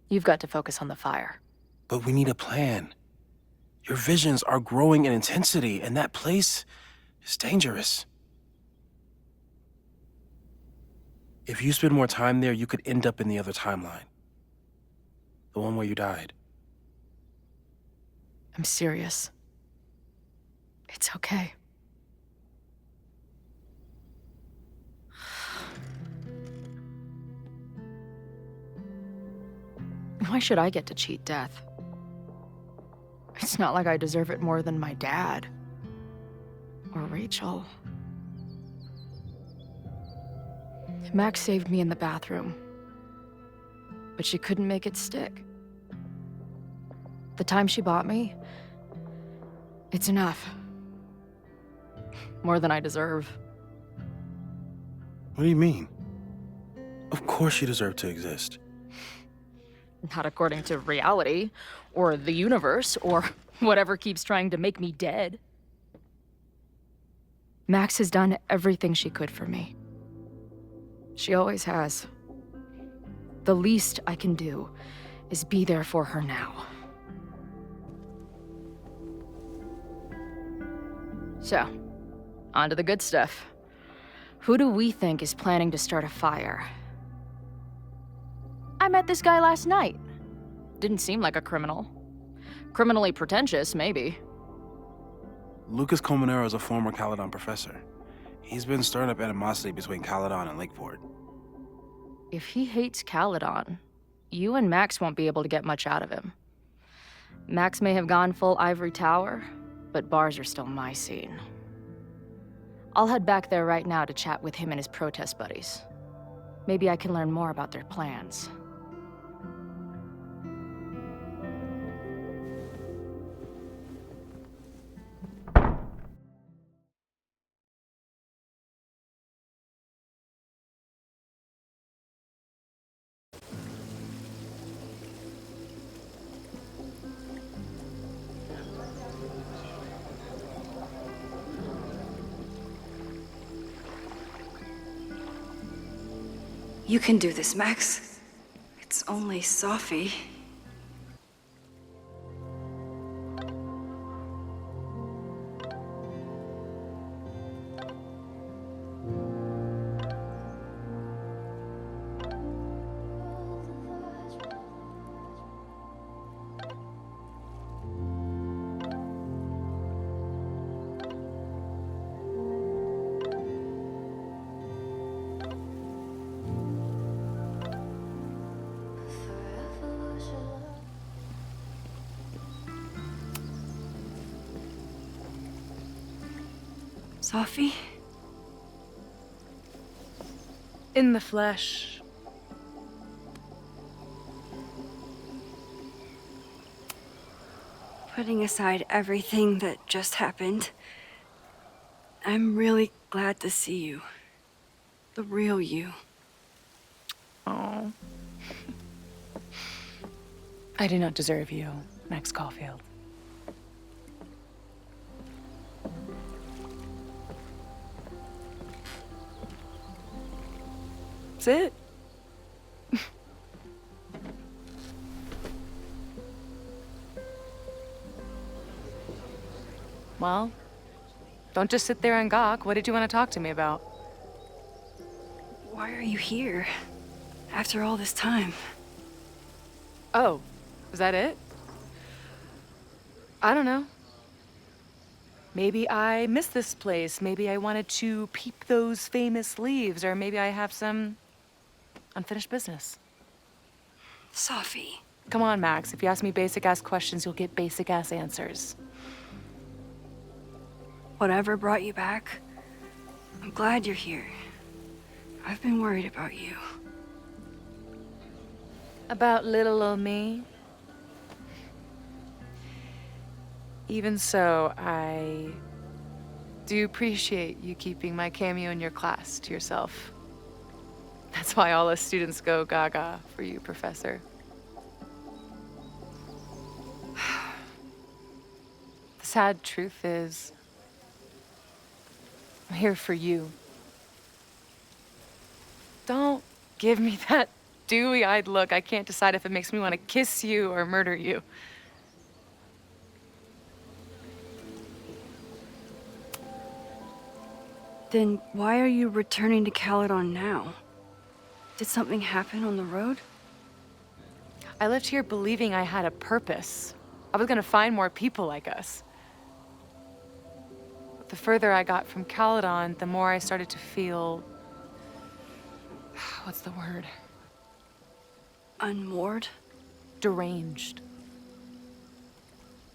You've got to focus on the fire. But we need a plan. Your visions are growing in intensity, and that place is dangerous. If you spend more time there, you could end up in the other timeline. The one where you died. I'm serious. It's okay. Why should I get to cheat death? It's not like I deserve it more than my dad. Or Rachel. Max saved me in the bathroom. But she couldn't make it stick. The time she bought me, It's enough. More than I deserve. What do you mean? Of course you deserve to exist. Not according to reality, or the universe, or whatever keeps trying to make me dead. Max has done everything she could for me. She always has. The least I can do is be there for her now. So, on to the good stuff. Who do we think is planning to start a fire? I met this guy last night. Didn't seem like a criminal. Criminally pretentious, maybe. Lucas Colmenero is a former Caledon professor. He's been stirring up animosity between Caledon and Lakeport. If he hates Caledon, you and Max won't be able to get much out of him. Max may have gone full ivory tower, but bars are still my scene. I'll head back there right now to chat with him and his protest buddies. Maybe I can learn more about their plans. You can do this, Max. It's only Sophie. Sophie? In the flesh. Putting aside everything that just happened, I'm really glad to see you. The real you. Oh. I do not deserve you, Max Caulfield. That's it. Well, don't just sit there and gawk. What did you want to talk to me about? Why are you here? After all this time? Oh, was that it? I don't know. Maybe I missed this place. Maybe I wanted to peep those famous leaves, or maybe I have some unfinished business. Sophie. Come on, Max. If you ask me basic-ass questions, you'll get basic-ass answers. Whatever brought you back, I'm glad you're here. I've been worried about you. About little old me? Even so, I do appreciate you keeping my cameo in your class to yourself. That's why all us students go gaga for you, Professor. The sad truth is, I'm here for you. Don't give me that dewy-eyed look. I can't decide if it makes me want to kiss you or murder you. Then why are you returning to Caledon now? Did something happen on the road? I left here believing I had a purpose. I was gonna find more people like us. But the further I got from Caledon, the more I started to feel... what's the word? Unmoored? Deranged.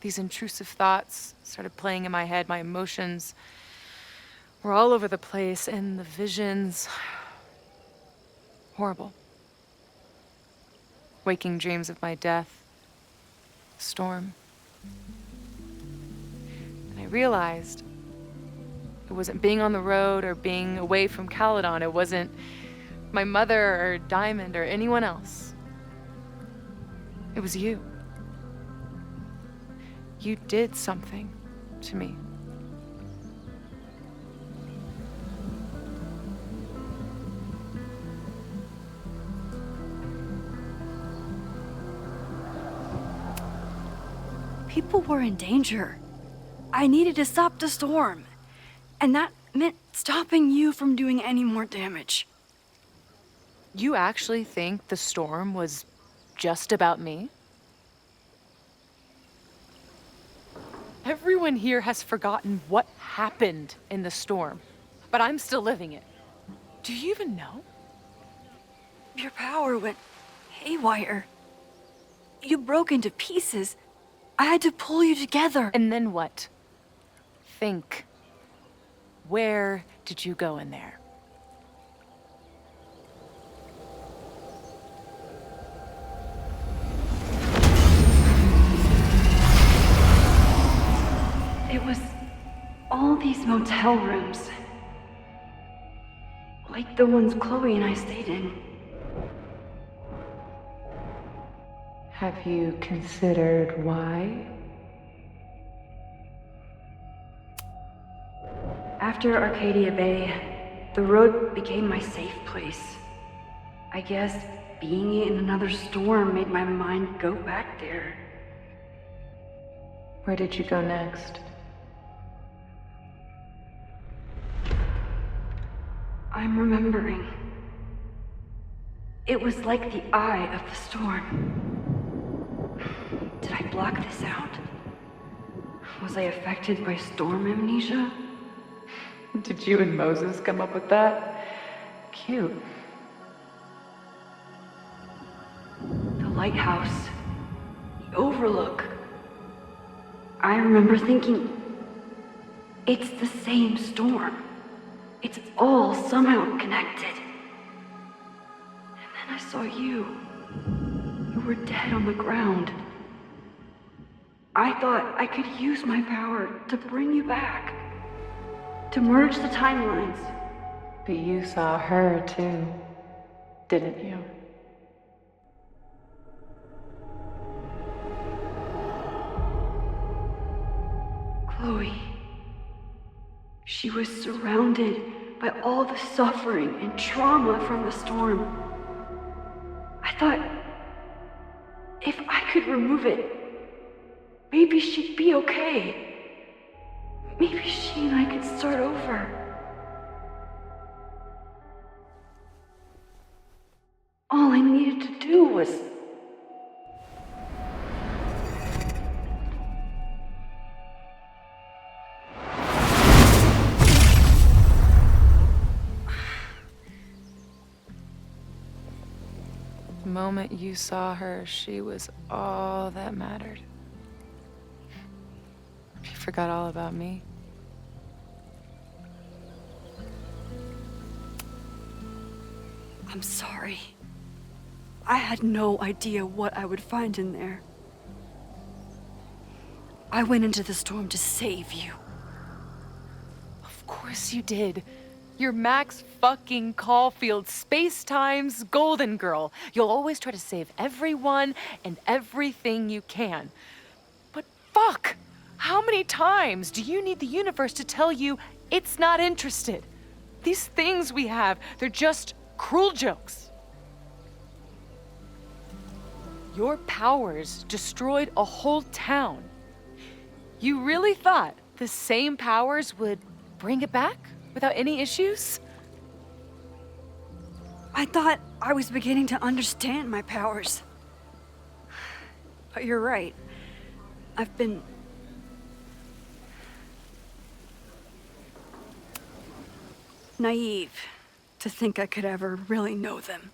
These intrusive thoughts started playing in my head. My emotions were all over the place, and the visions... horrible. Waking dreams of my death. Storm. realized it wasn't being on the road or being away from Caledon. It wasn't my mother or Diamond or anyone else. It was you. You did something to me. People were in danger. I needed to stop the storm. And that meant stopping you from doing any more damage. You actually think the storm was just about me? Everyone here has forgotten what happened in the storm, but I'm still living it. Do you even know? Your power went haywire. You broke into pieces. I had to pull you together. And then what? Think. Where did you go in there? It was all these motel rooms. Like the ones Chloe and I stayed in. Have you considered why? After Arcadia Bay, the road became my safe place. I guess being in another storm made my mind go back there. Where did you go next? I'm remembering. It was like the eye of the storm. Did I block this out? Was I affected by storm amnesia? Did you and Moses come up with that? Cute. The lighthouse. The overlook. I remember thinking, it's the same storm. It's all somehow connected. And then I saw you. You were dead on the ground. I thought I could use my power to bring you back. To merge the timelines. But you saw her too, didn't you? Chloe. She was surrounded by all the suffering and trauma from the storm. I thought, if I could remove it, maybe she'd be okay. Maybe she and I could start over. All I needed to do was... The moment you saw her, she was all that mattered. You forgot all about me. I'm sorry. I had no idea what I would find in there. I went into the storm to save you. Of course you did. You're Max fucking Caulfield, Space-Time's golden girl. You'll always try to save everyone and everything you can. But fuck! How many times do you need the universe to tell you it's not interested? These things we have, they're just cruel jokes. Your powers destroyed a whole town. You really thought the same powers would bring it back without any issues? I thought I was beginning to understand my powers. But you're right. I've been... naive to think I could ever really know them.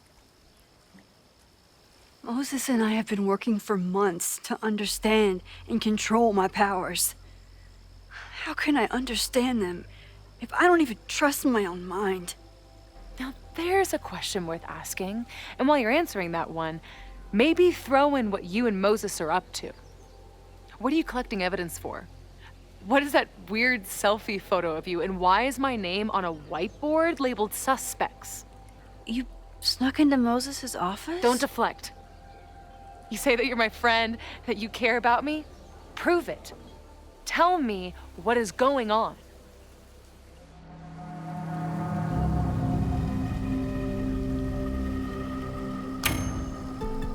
Moses and I have been working for months to understand and control my powers. How can I understand them if I don't even trust my own mind? Now there's a question worth asking, and while you're answering that one, maybe throw in what you and Moses are up to. What are you collecting evidence for? What is that weird selfie photo of you, and why is my name on a whiteboard labeled suspects? You snuck into Moses' office? Don't deflect. You say that you're my friend, that you care about me? Prove it. Tell me what is going on.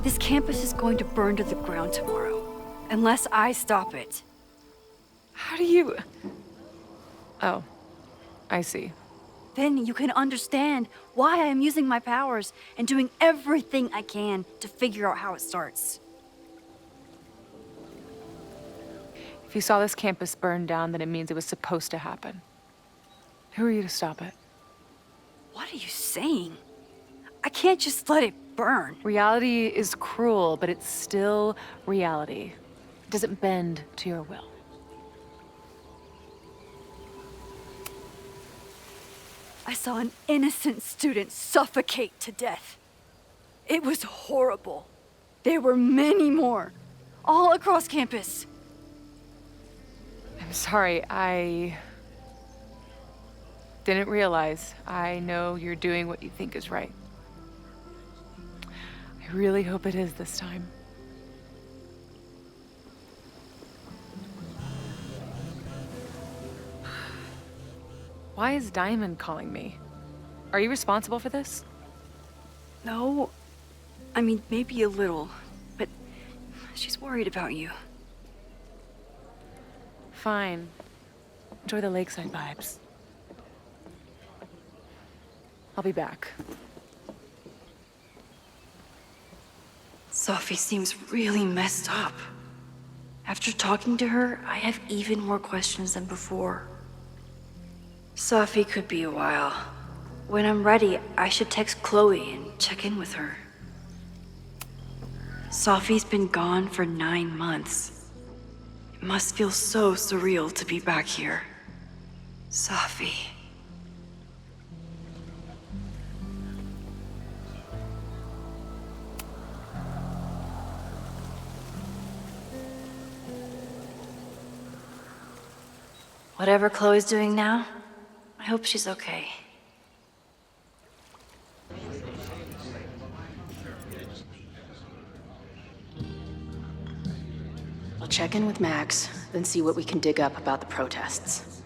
This campus is going to burn to the ground tomorrow, unless I stop it. How do you... Oh, I see. Then you can understand why I am using my powers and doing everything I can to figure out how it starts. If you saw this campus burn down, then it means it was supposed to happen. Who are you to stop it? What are you saying? I can't just let it burn. Reality is cruel, but it's still reality. It doesn't bend to your will. I saw an innocent student suffocate to death. It was horrible. There were many more, all across campus. I'm sorry, I didn't realize. I know you're doing what you think is right. I really hope it is this time. Why is Diamond calling me? Are you responsible for this? No, I mean, maybe a little, but she's worried about you. Fine. Enjoy the lakeside vibes. I'll be back. Sophie seems really messed up. After talking to her, I have even more questions than before. Sophie could be a while. When I'm ready, I should text Chloe and check in with her. Sophie's been gone for 9 months. It must feel so surreal to be back here. Sophie. Whatever Chloe's doing now, I hope she's okay. I'll check in with Max, then see what we can dig up about the protests.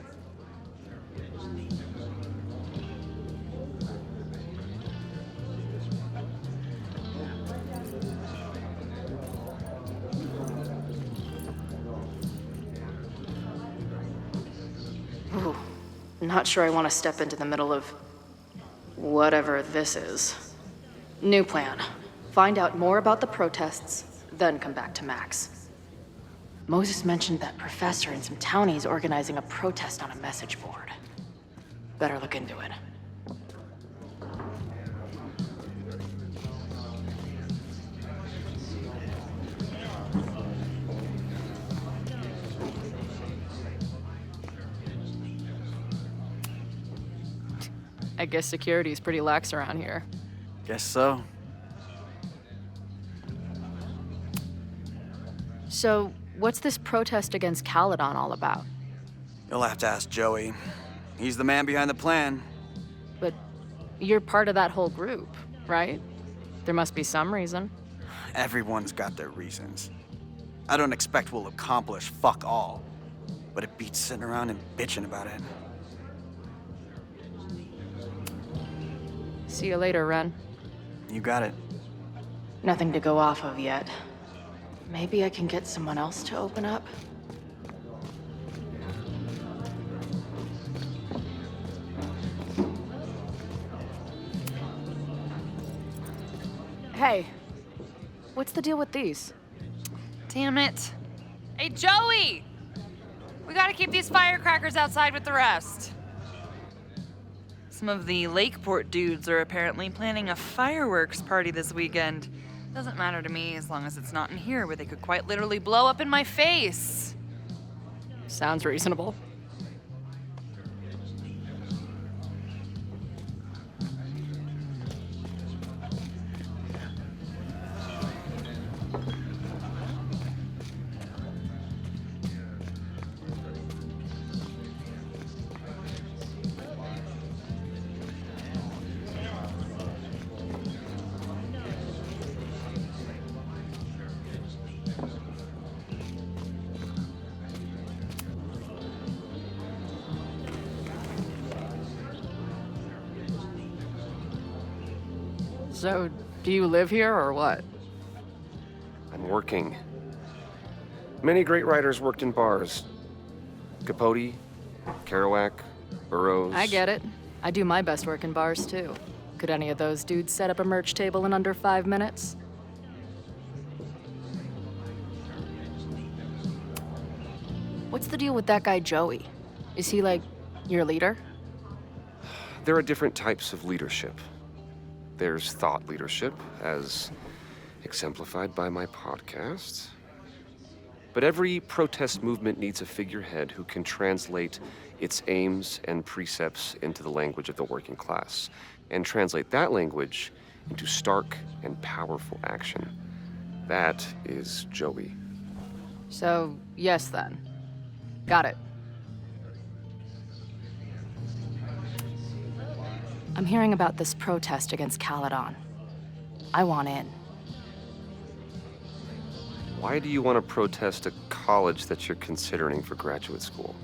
Ooh, not sure I want to step into the middle of whatever this is. New plan. Find out more about the protests, then come back to Max. Moses mentioned that professor and some townies organizing a protest on a message board. Better look into it. I guess security is pretty lax around here. Guess so. So, what's this protest against Caledon all about? You'll have to ask Joey. He's the man behind the plan. But you're part of that whole group, right? There must be some reason. Everyone's got their reasons. I don't expect we'll accomplish fuck all, but it beats sitting around and bitching about it. See you later, Ren. You got it. Nothing to go off of yet. Maybe I can get someone else to open up? Hey, what's the deal with these? Damn it. Hey, Joey! We gotta keep these firecrackers outside with the rest. Some of the Lakeport dudes are apparently planning a fireworks party this weekend. Doesn't matter to me as long as it's not in here where they could quite literally blow up in my face. Sounds reasonable. So, do you live here or what? I'm working. Many great writers worked in bars. Capote, Kerouac, Burroughs. I get it. I do my best work in bars, too. Could any of those dudes set up a merch table in under 5 minutes? What's the deal with that guy, Joey? Is he, like, your leader? There are different types of leadership. There's thought leadership, as exemplified by my podcast. But every protest movement needs a figurehead who can translate its aims and precepts into the language of the working class, and translate that language into stark and powerful action. That is Joey. So, yes then. Got it. I'm hearing about this protest against Caledon. I want in. Why do you want to protest a college that you're considering for graduate school?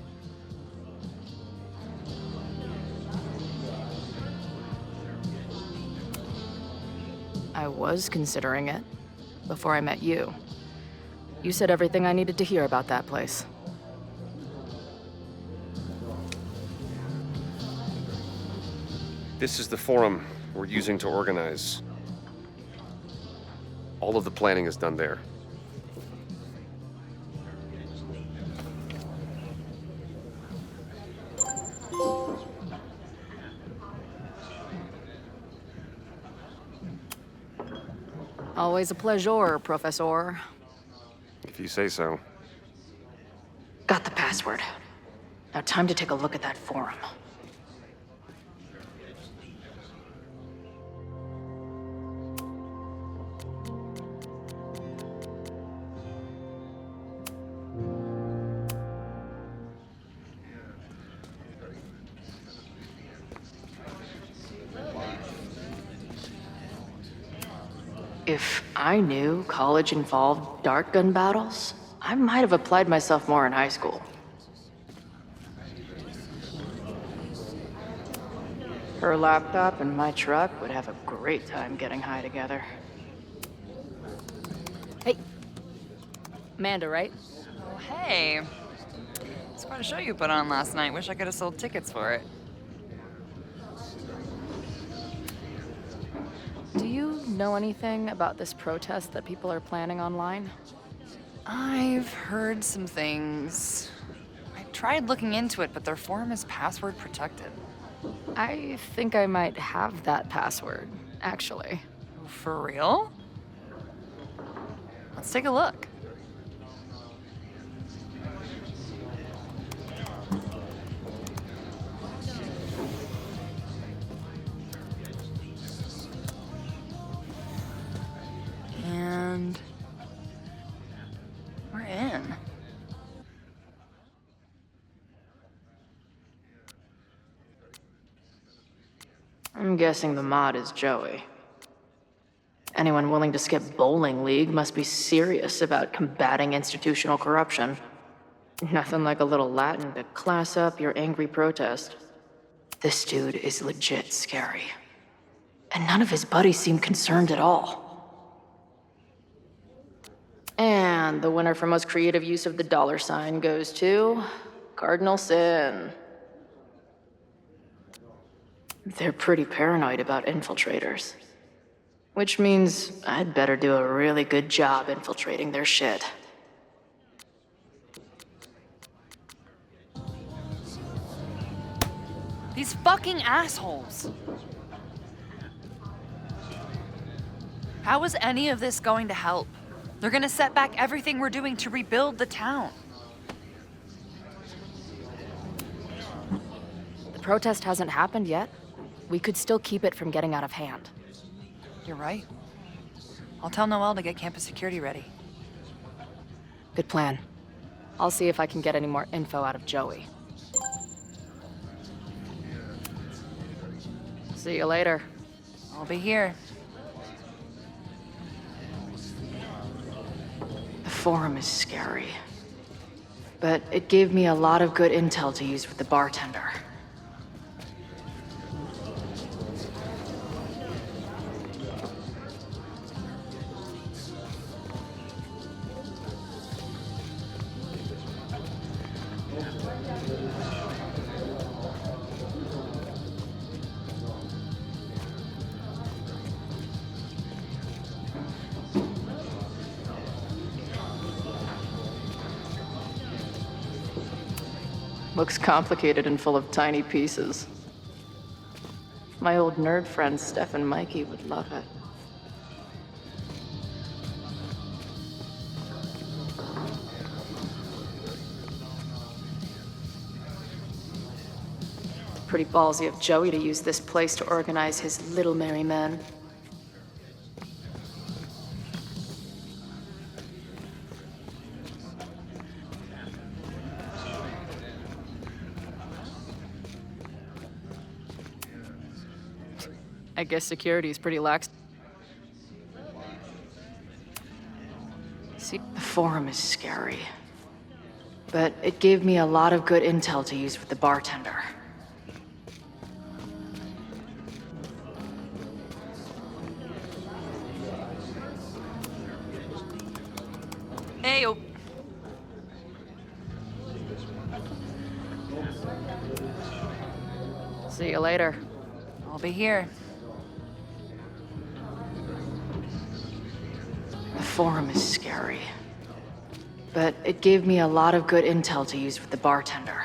I was considering it before I met you. You said everything I needed to hear about that place. This is the forum we're using to organize. All of the planning is done there. Always a pleasure, Professor. If you say so. Got the password. Now time to take a look at that forum. If I knew college involved dart gun battles, I might have applied myself more in high school. Her laptop and my truck would have a great time getting high together. Hey. Amanda, right? Oh, hey. It's quite a show you put on last night. Wish I could have sold tickets for it. Do you know anything about this protest that people are planning online? I've heard some things. I tried looking into it, but their forum is password protected. I think I might have that password, actually. For real? Let's take a look. And we're in. I'm guessing the mod is Joey. Anyone willing to skip bowling league must be serious about combating institutional corruption. Nothing like a little Latin to class up your angry protest. This dude is legit scary. And none of his buddies seem concerned at all. And the winner for most creative use of the $sign goes to Cardinal Sin. They're pretty paranoid about infiltrators. Which means I'd better do a really good job infiltrating their shit. These fucking assholes. How is any of this going to help? They're gonna set back everything we're doing to rebuild the town. The protest hasn't happened yet. We could still keep it from getting out of hand. You're right. I'll tell Noelle to get campus security ready. Good plan. I'll see if I can get any more info out of Joey. See you later. I'll be here. The forum is scary. But it gave me a lot of good intel to use with the bartender. Looks complicated and full of tiny pieces. My old nerd friends Steph and Mikey would love it. Pretty ballsy of Joey to use this place to organize his little merry men. I guess security is pretty lax. See, the forum is scary. But it gave me a lot of good intel to use with the bartender. Heyo. See you later. I'll be here. The forum is scary. But it gave me a lot of good intel to use with the bartender.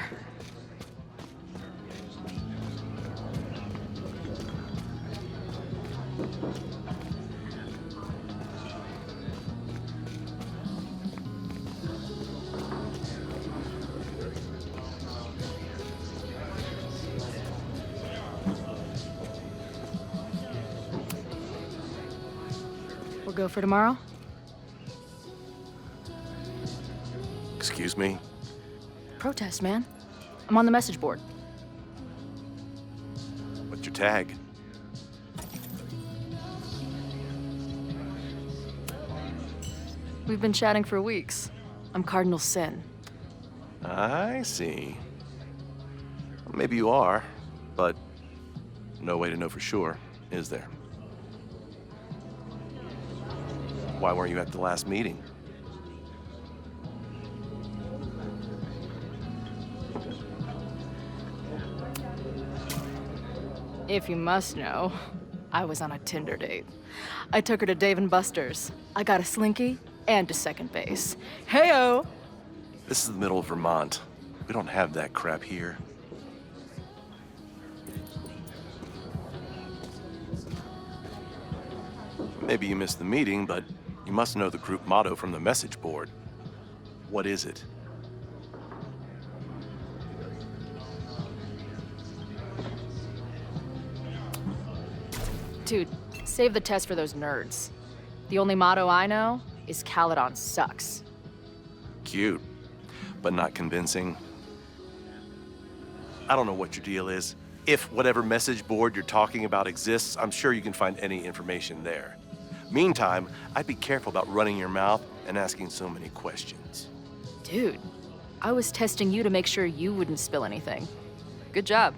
We'll go for tomorrow? Excuse me? Protest, man. I'm on the message board. What's your tag? We've been chatting for weeks. I'm Cardinal Sin. I see. Maybe you are, but no way to know for sure, is there? Why weren't you at the last meeting? If you must know, I was on a Tinder date. I took her to Dave & Buster's. I got a slinky and to second base. Heyo! This is the middle of Vermont. We don't have that crap here. Maybe you missed the meeting, but you must know the group motto from the message board. What is it? Dude, save the test for those nerds. The only motto I know is Caledon sucks. Cute, but not convincing. I don't know what your deal is. If whatever message board you're talking about exists, I'm sure you can find any information there. Meantime, I'd be careful about running your mouth and asking so many questions. Dude, I was testing you to make sure you wouldn't spill anything. Good job.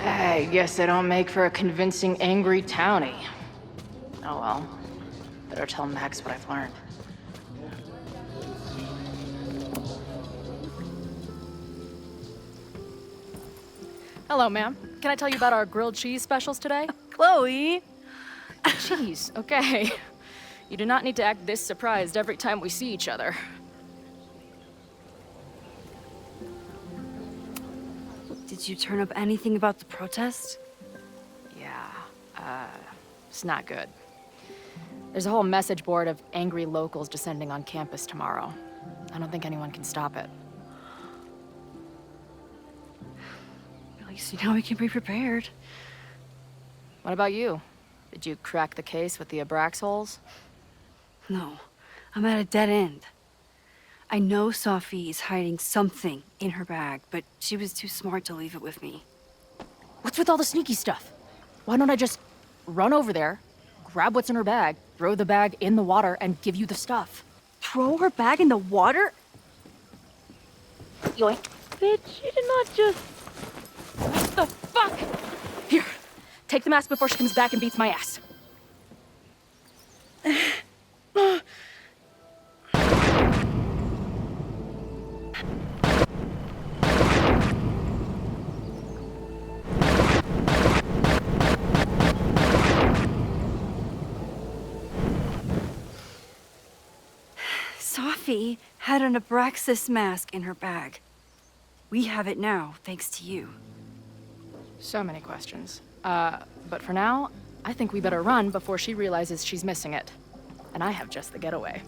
I guess I don't make for a convincing angry townie. Oh well. Better tell Max what I've learned. Hello, ma'am. Can I tell you about our grilled cheese specials today? Chloe! Cheese, okay. You do not need to act this surprised every time we see each other. Did you turn up anything about the protest? Yeah, it's not good. There's a whole message board of angry locals descending on campus tomorrow. I don't think anyone can stop it. At least now we can be prepared. What about you? Did you crack the case with the Abrax holes? No, I'm at a dead end. I know Sophie is hiding something in her bag, but she was too smart to leave it with me. What's with all the sneaky stuff? Why don't I just run over there, grab what's in her bag, throw the bag in the water, and give you the stuff? Throw her bag in the water? Yoink. Bitch, you did not just... What the fuck? Here, take the mask before she comes back and beats my ass. Safi had an Abraxas mask in her bag. We have it now, thanks to you. So many questions. But for now, I think we better run before she realizes she's missing it. And I have just the getaway.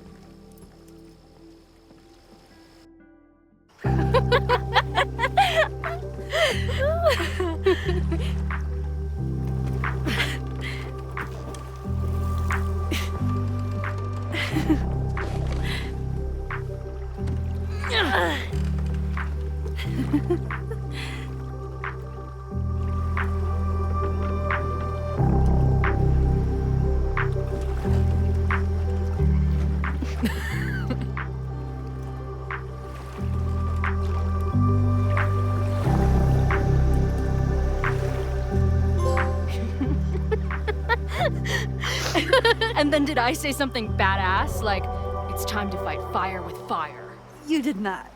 And then did I say something badass? Like, it's time to fight fire with fire. You did not.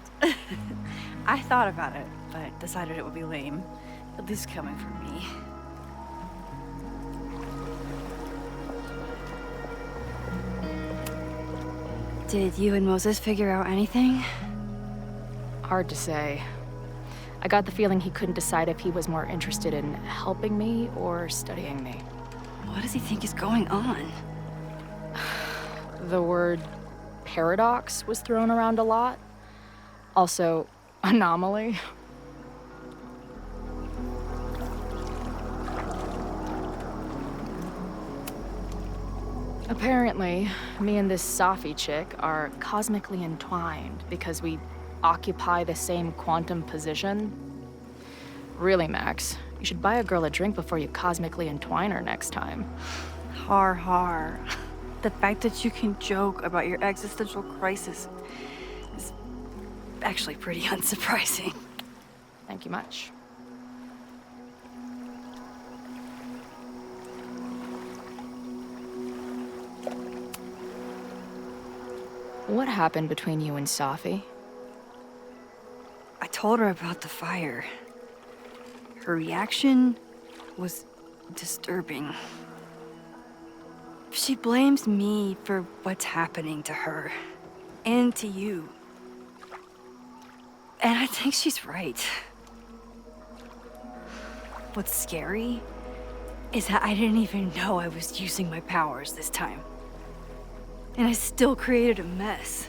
I thought about it, but decided it would be lame. At least coming from me. Did you and Moses figure out anything? Hard to say. I got the feeling he couldn't decide if he was more interested in helping me or studying me. What does he think is going on? The word paradox was thrown around a lot. Also, anomaly. Apparently, me and this Safi chick are cosmically entwined because we occupy the same quantum position. Really, Max, you should buy a girl a drink before you cosmically entwine her next time. Har har. The fact that you can joke about your existential crisis is actually pretty unsurprising. Thank you much. What happened between you and Safi? I told her about the fire. Her reaction was disturbing. She blames me for what's happening to her and to you. And I think she's right. What's scary is that I didn't even know I was using my powers this time. And I still created a mess.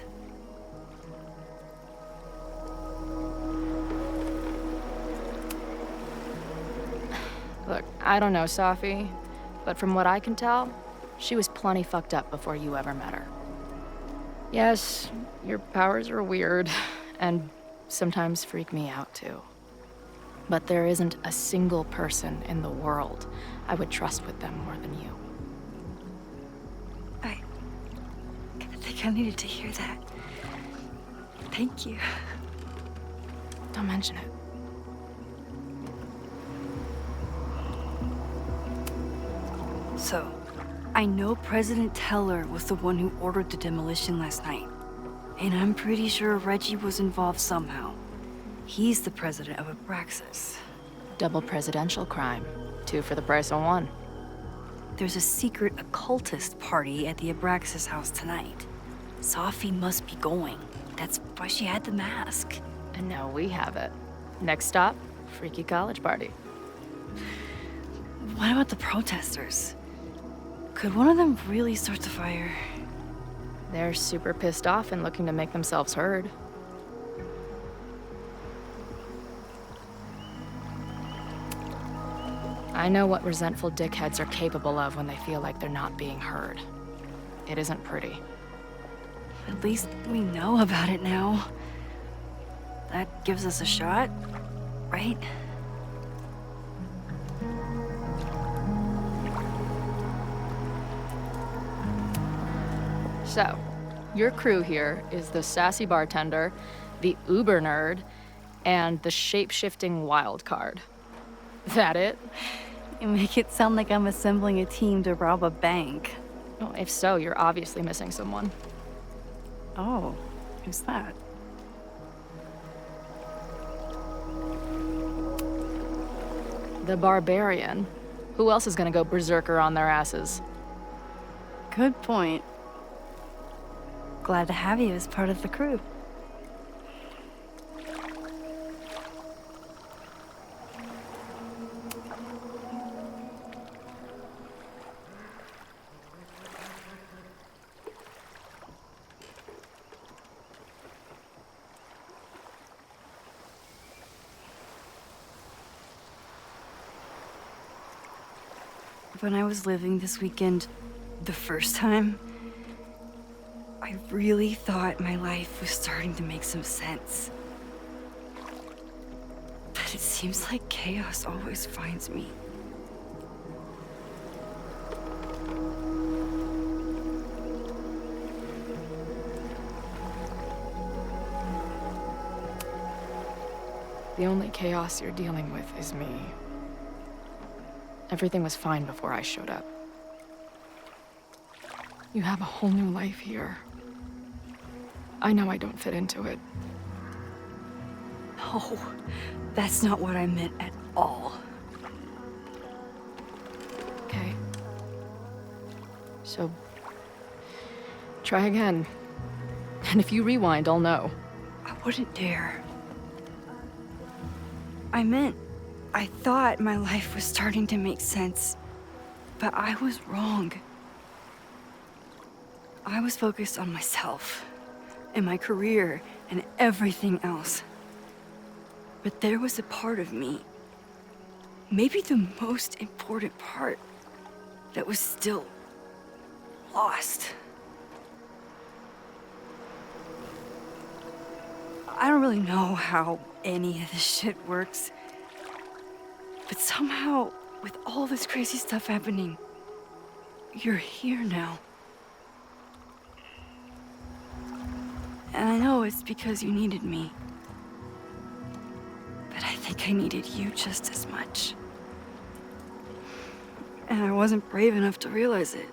Look, I don't know Safi, but from what I can tell, she was plenty fucked up before you ever met her. Yes, your powers are weird, and sometimes freak me out too. But there isn't a single person in the world I would trust with them more than you. I think I needed to hear that. Thank you. Don't mention it. So, I know President Teller was the one who ordered the demolition last night. And I'm pretty sure Reggie was involved somehow. He's the president of Abraxas. Double presidential crime. 2 for the price of 1. There's a secret occultist party at the Abraxas house tonight. Safi must be going. That's why she had the mask. And now we have it. Next stop, freaky college party. What about the protesters? Could one of them really start the fire? They're super pissed off and looking to make themselves heard. I know what resentful dickheads are capable of when they feel like they're not being heard. It isn't pretty. At least we know about it now. That gives us a shot, right? So, your crew here is the sassy bartender, the uber nerd, and the shape-shifting wild card. That it? You make it sound like I'm assembling a team to rob a bank. Well, if so, you're obviously missing someone. Oh, who's that? The barbarian. Who else is gonna go berserker on their asses? Good point. glad to have you as part of the crew. When I was living this weekend, the first time, I really thought my life was starting to make some sense. But it seems like chaos always finds me. The only chaos you're dealing with is me. Everything was fine before I showed up. You have a whole new life here. I know I don't fit into it. No, that's not what I meant at all. Okay. So, try again. And if you rewind, I'll know. I wouldn't dare. I thought my life was starting to make sense, but I was wrong. I was focused on myself, and my career, and everything else. But there was a part of me, maybe the most important part, that was still lost. I don't really know how any of this shit works. But somehow, with all this crazy stuff happening, you're here now. And I know it's because you needed me. But I think I needed you just as much. And I wasn't brave enough to realize it.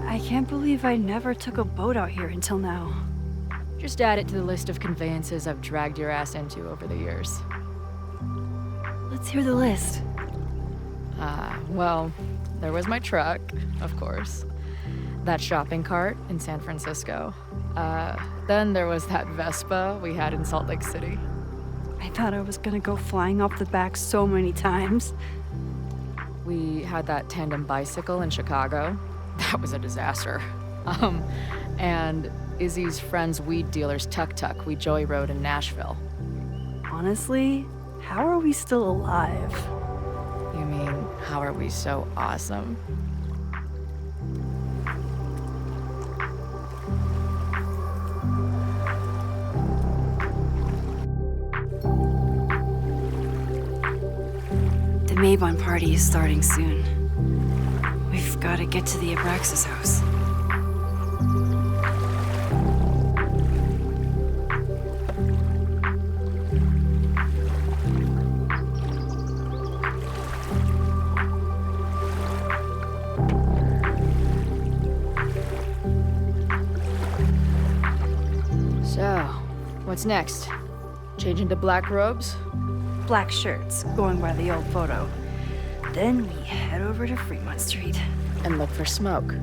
I can't believe I never took a boat out here until now. Just add it to the list of conveyances I've dragged your ass into over the years. Let's hear the list. Well, there was my truck, of course. That shopping cart in San Francisco. Then there was that Vespa we had in Salt Lake City. I thought I was gonna go flying off the back so many times. We had that tandem bicycle in Chicago. That was a disaster. And Izzy's friend's weed dealer's tuk-tuk we joyrode in Nashville. Honestly, how are we still alive? You mean, how are we so awesome? The Mabon party is starting soon. We've got to get to the Abraxas house. So, what's next? Change into black robes? Black shirts, going by the old photo. Then we head over to Fremont Street. And look for smoke.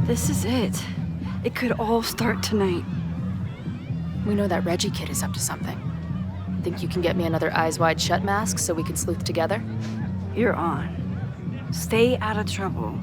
This is it. It could all start tonight. We know that Reggie kid is up to something. Think you can get me another Eyes Wide Shut mask so we can sleuth together? You're on. Stay out of trouble.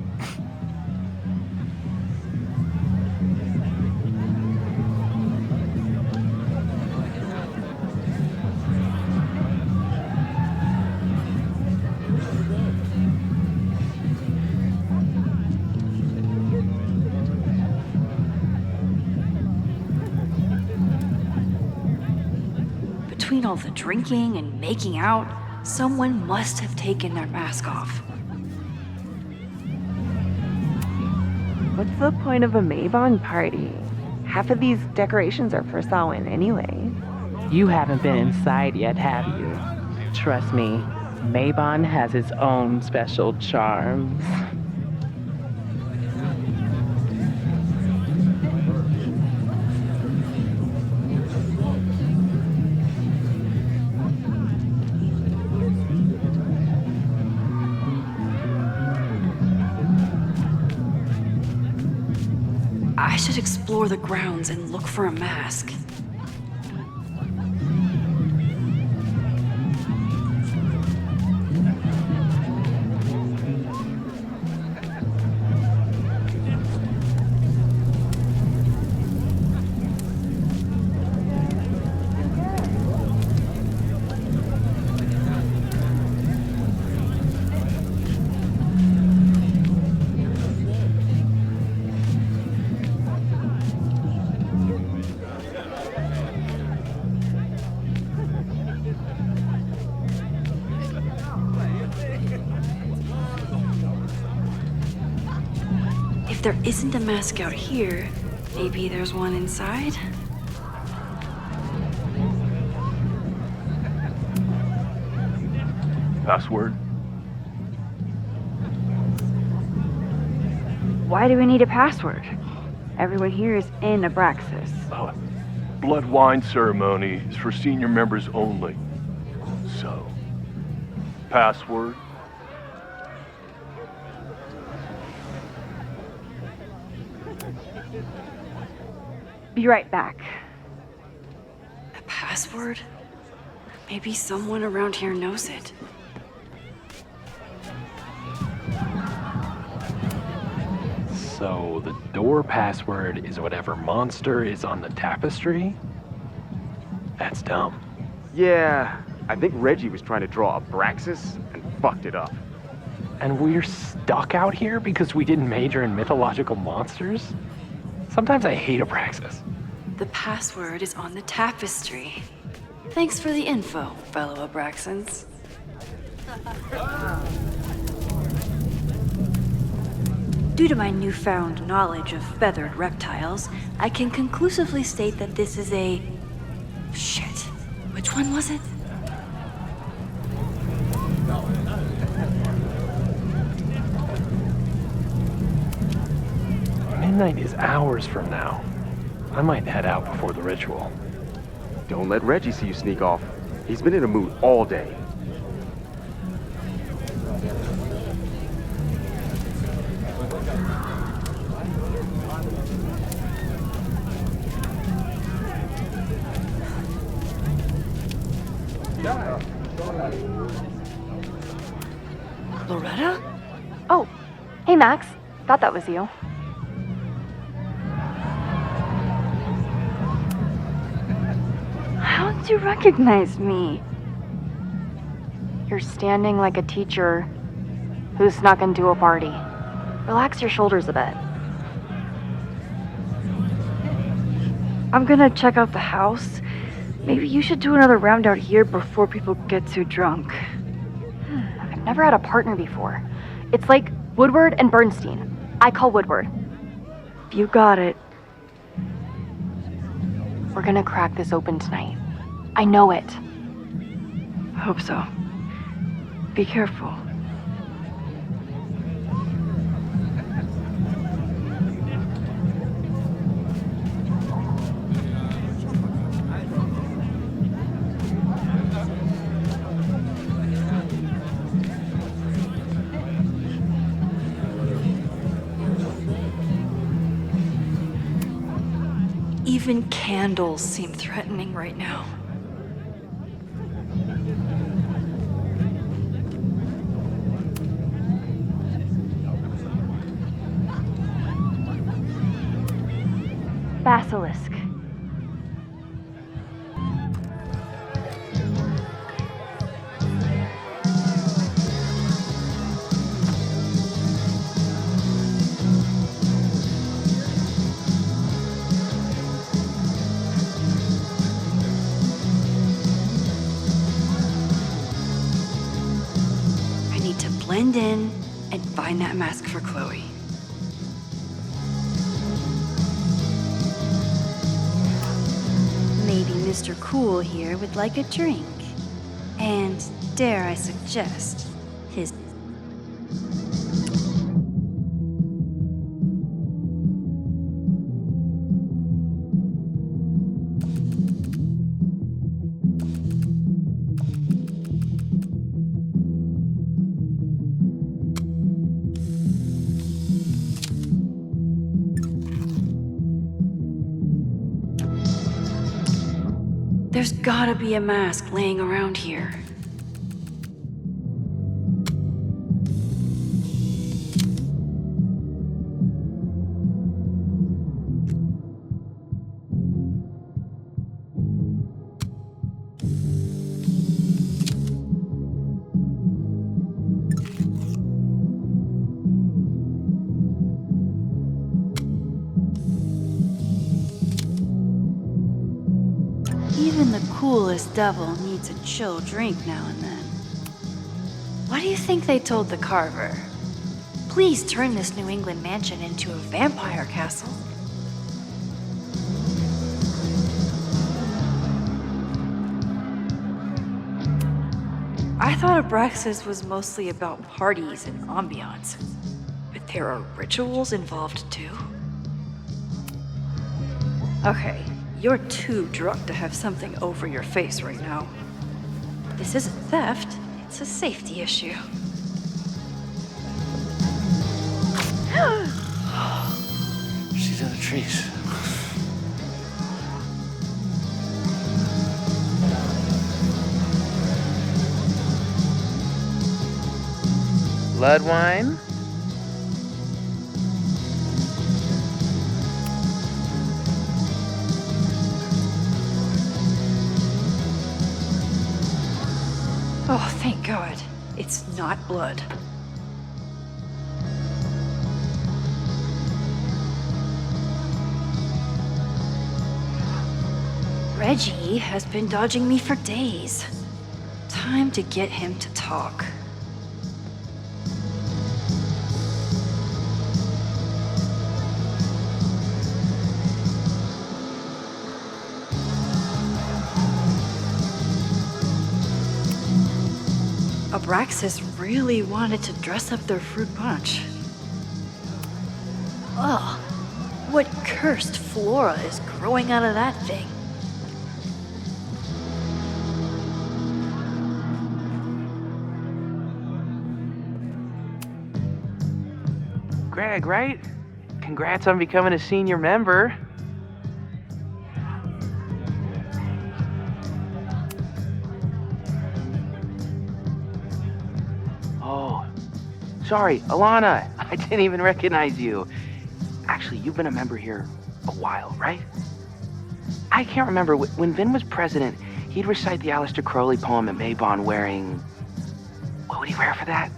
Between all the drinking and making out, someone must have taken their mask off. What's the point of a Maybon party? Half of these decorations are for Samhain anyway. You haven't been inside yet, have you? Trust me, Maybon has its own special charms. I should explore the grounds and look for a mask. If there isn't a mask out here, maybe there's one inside? Password? Why do we need a password? Everyone here is in Abraxas. Blood wine ceremony is for senior members only. So, password? Be right back. A password? Maybe someone around here knows it. So the door password is whatever monster is on the tapestry? That's dumb. Yeah, I think Reggie was trying to draw Abraxas and fucked it up. And we're stuck out here because we didn't major in mythological monsters? Sometimes I hate Abraxas. The password is on the tapestry. Thanks for the info, fellow Abraxans. Due to my newfound knowledge of feathered reptiles, I can conclusively state that this is a... Shit. Which one was it? Midnight is hours from now. I might head out before the ritual. Don't let Reggie see you sneak off. He's been in a mood all day. Loretta? Oh, hey Max. Thought that was you. How did you recognize me? You're standing like a teacher who snuck into a party. Relax your shoulders a bit. I'm gonna check out the house. Maybe you should do another round out here before people get too drunk. I've never had a partner before. It's like Woodward and Bernstein. I call Woodward. You got it. We're gonna crack this open tonight. I know it. Hope so. Be careful. Even candles seem threatening right now. Basilisk. I need to blend in and find that mask for Chloe. Maybe Mr. Cool here would like a drink. And dare I suggest, his... There's gotta be a mask laying around here. Even the coolest devil needs a chill drink now and then. What do you think they told the carver? Please turn this New England mansion into a vampire castle. I thought Abraxas was mostly about parties and ambiance, but there are rituals involved too. Okay. You're too drunk to have something over your face right now. This isn't theft, it's a safety issue. She's in the trees. Blood wine? Oh, thank God. It's not blood. Reggie has been dodging me for days. Time to get him to talk. Abraxas really wanted to dress up their fruit punch. Ugh, what cursed flora is growing out of that thing? Greg, right? Congrats on becoming a senior member. Oh, sorry, Alana. I didn't even recognize you. Actually, you've been a member here a while, right? I can't remember. When Vin was president, he'd recite the Aleister Crowley poem at Maybon wearing... What would he wear for that?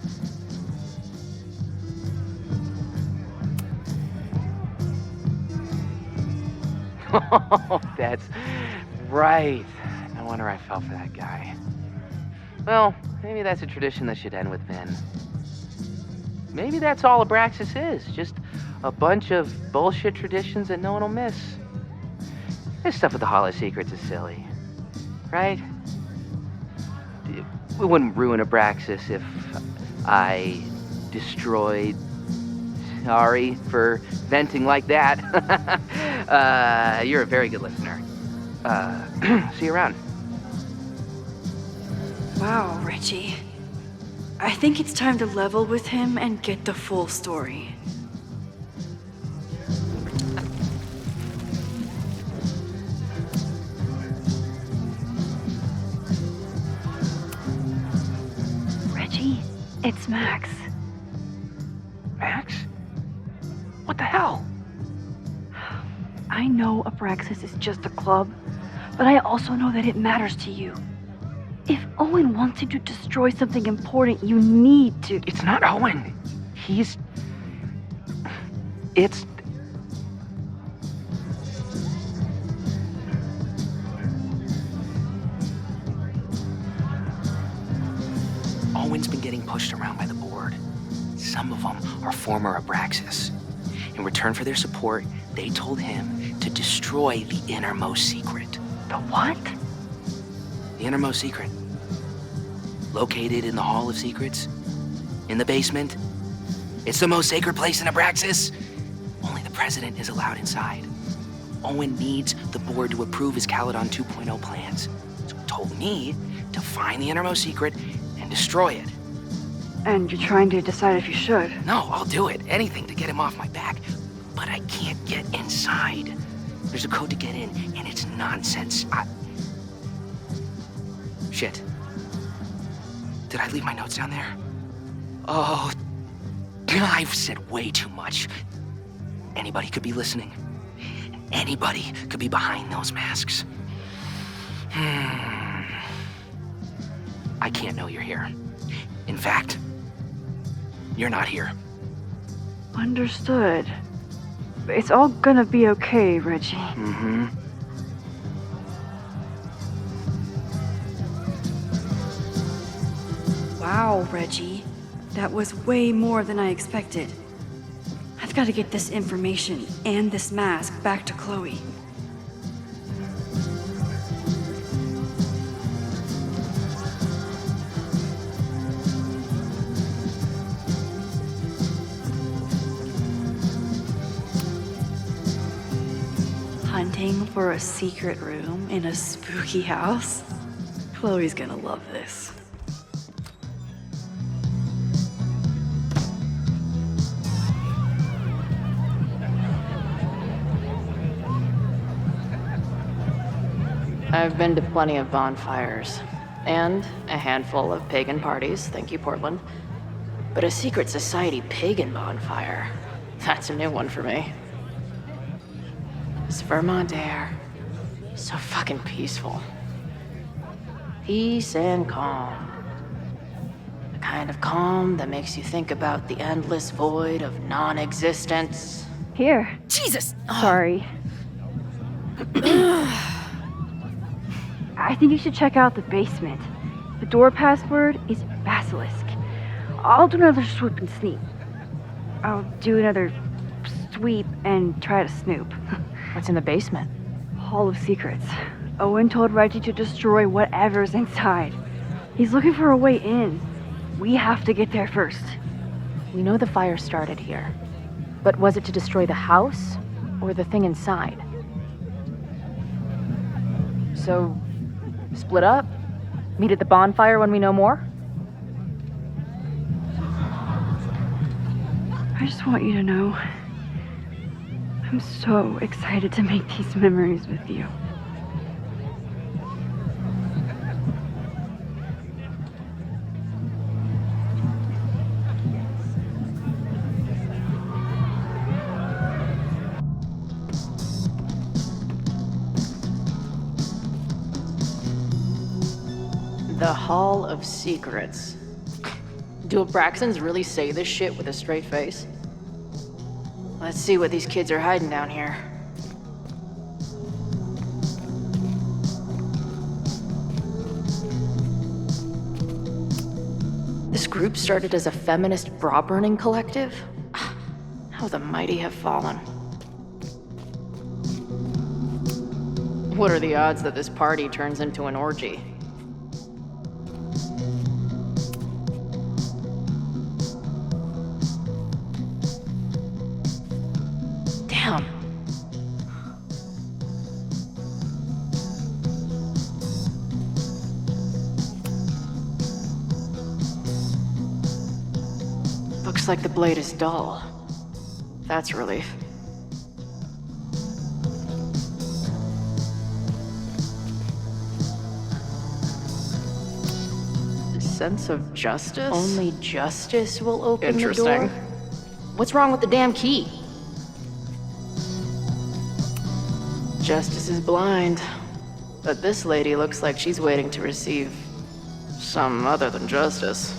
Oh, that's right. No wonder I fell for that guy. Well, maybe that's a tradition that should end with Vin. Maybe that's all Abraxas is. Just a bunch of bullshit traditions that no one will miss. This stuff with the Hollow Secrets is silly. Right? We wouldn't ruin Abraxas if I destroyed... Sorry for venting like that. You're a very good listener. See you around. Wow, Reggie. I think it's time to level with him and get the full story. Reggie, it's Max. Max? What the hell? I know Abraxas is just a club, but I also know that it matters to you. If Owen wants you to destroy something important, you need to. It's not Owen. It's... Owen's been getting pushed around by the board. Some of them are former Abraxas. In return for their support, they told him to destroy the innermost secret. The what? The innermost secret. Located in the Hall of Secrets. In the basement. It's the most sacred place in Abraxas. Only the president is allowed inside. Owen needs the board to approve his Caledon 2.0 plans. So he told me to find the innermost secret and destroy it. And you're trying to decide if you should. No, I'll do it. Anything to get him off my back. But I can't get inside. There's a code to get in, and it's nonsense. Shit. Did I leave my notes down there? Oh, I've said way too much. Anybody could be listening. Anybody could be behind those masks. I can't know you're here. In fact, you're not here. Understood. It's all gonna be okay, Reggie. Mm-hmm. Wow, Reggie. That was way more than I expected. I've got to get this information and this mask back to Chloe. Hunting for a secret room in a spooky house? Chloe's gonna love this. I've been to plenty of bonfires, and a handful of pagan parties, thank you, Portland. But a secret society pagan bonfire, that's a new one for me. It's Vermont air, so fucking peaceful. Peace and calm. The kind of calm that makes you think about the endless void of non-existence. Here. Jesus! Sorry. I think you should check out the basement. The door password is Basilisk. I'll do another swoop and sneak. I'll do another sweep and try to snoop. What's in the basement? Hall of Secrets. Owen told Reggie to destroy whatever's inside. He's looking for a way in. We have to get there first. We know the fire started here. But was it to destroy the house or the thing inside? So, split up? Meet at the bonfire when we know more? I just want you to know, I'm so excited to make these memories with you. The Hall of Secrets. Do Abraxans really say this shit with a straight face? Let's see what these kids are hiding down here. This group started as a feminist bra-burning collective? How the mighty have fallen. What are the odds that this party turns into an orgy? Damn. Looks like the blade is dull. That's a relief. sense of justice? Only justice will open the Interesting. door? What's wrong with the damn key? Justice is blind. But this lady looks like she's waiting to receive some other than justice.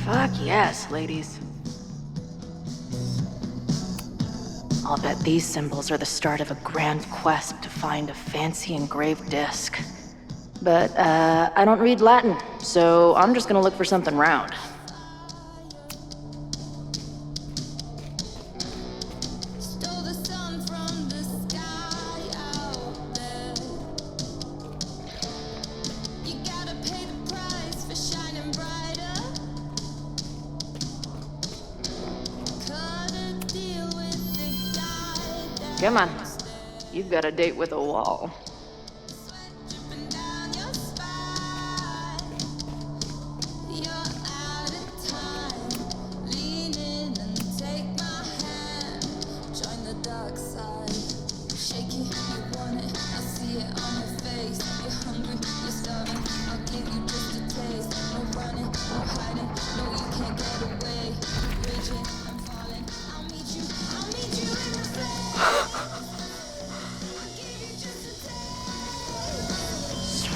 Fuck yes, ladies. I'll bet these symbols are the start of a grand quest to find a fancy engraved disc. But, I don't read Latin, so I'm just gonna look for something round. Come on. You've got a date with a wall.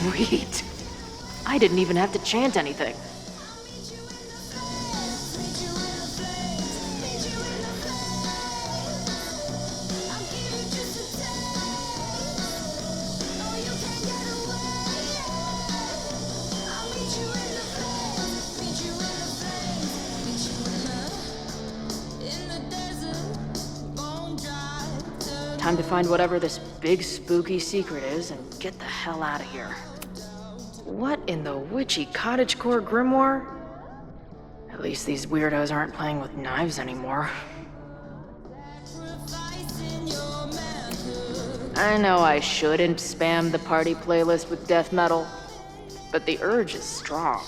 Sweet. I didn't even have to chant anything. Time to find whatever this big spooky secret is and get the hell out of here. What in the witchy cottagecore grimoire? At least these weirdos aren't playing with knives anymore. I know I shouldn't spam the party playlist with death metal, but the urge is strong.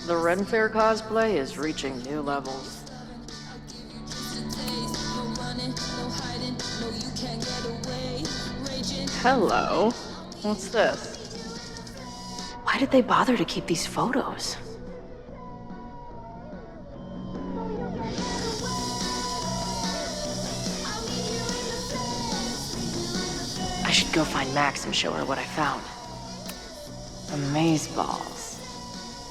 The Ren Fair cosplay is reaching new levels. Hello. What's this? Why did they bother to keep these photos? I should go find Max and show her what I found. Amazeballs.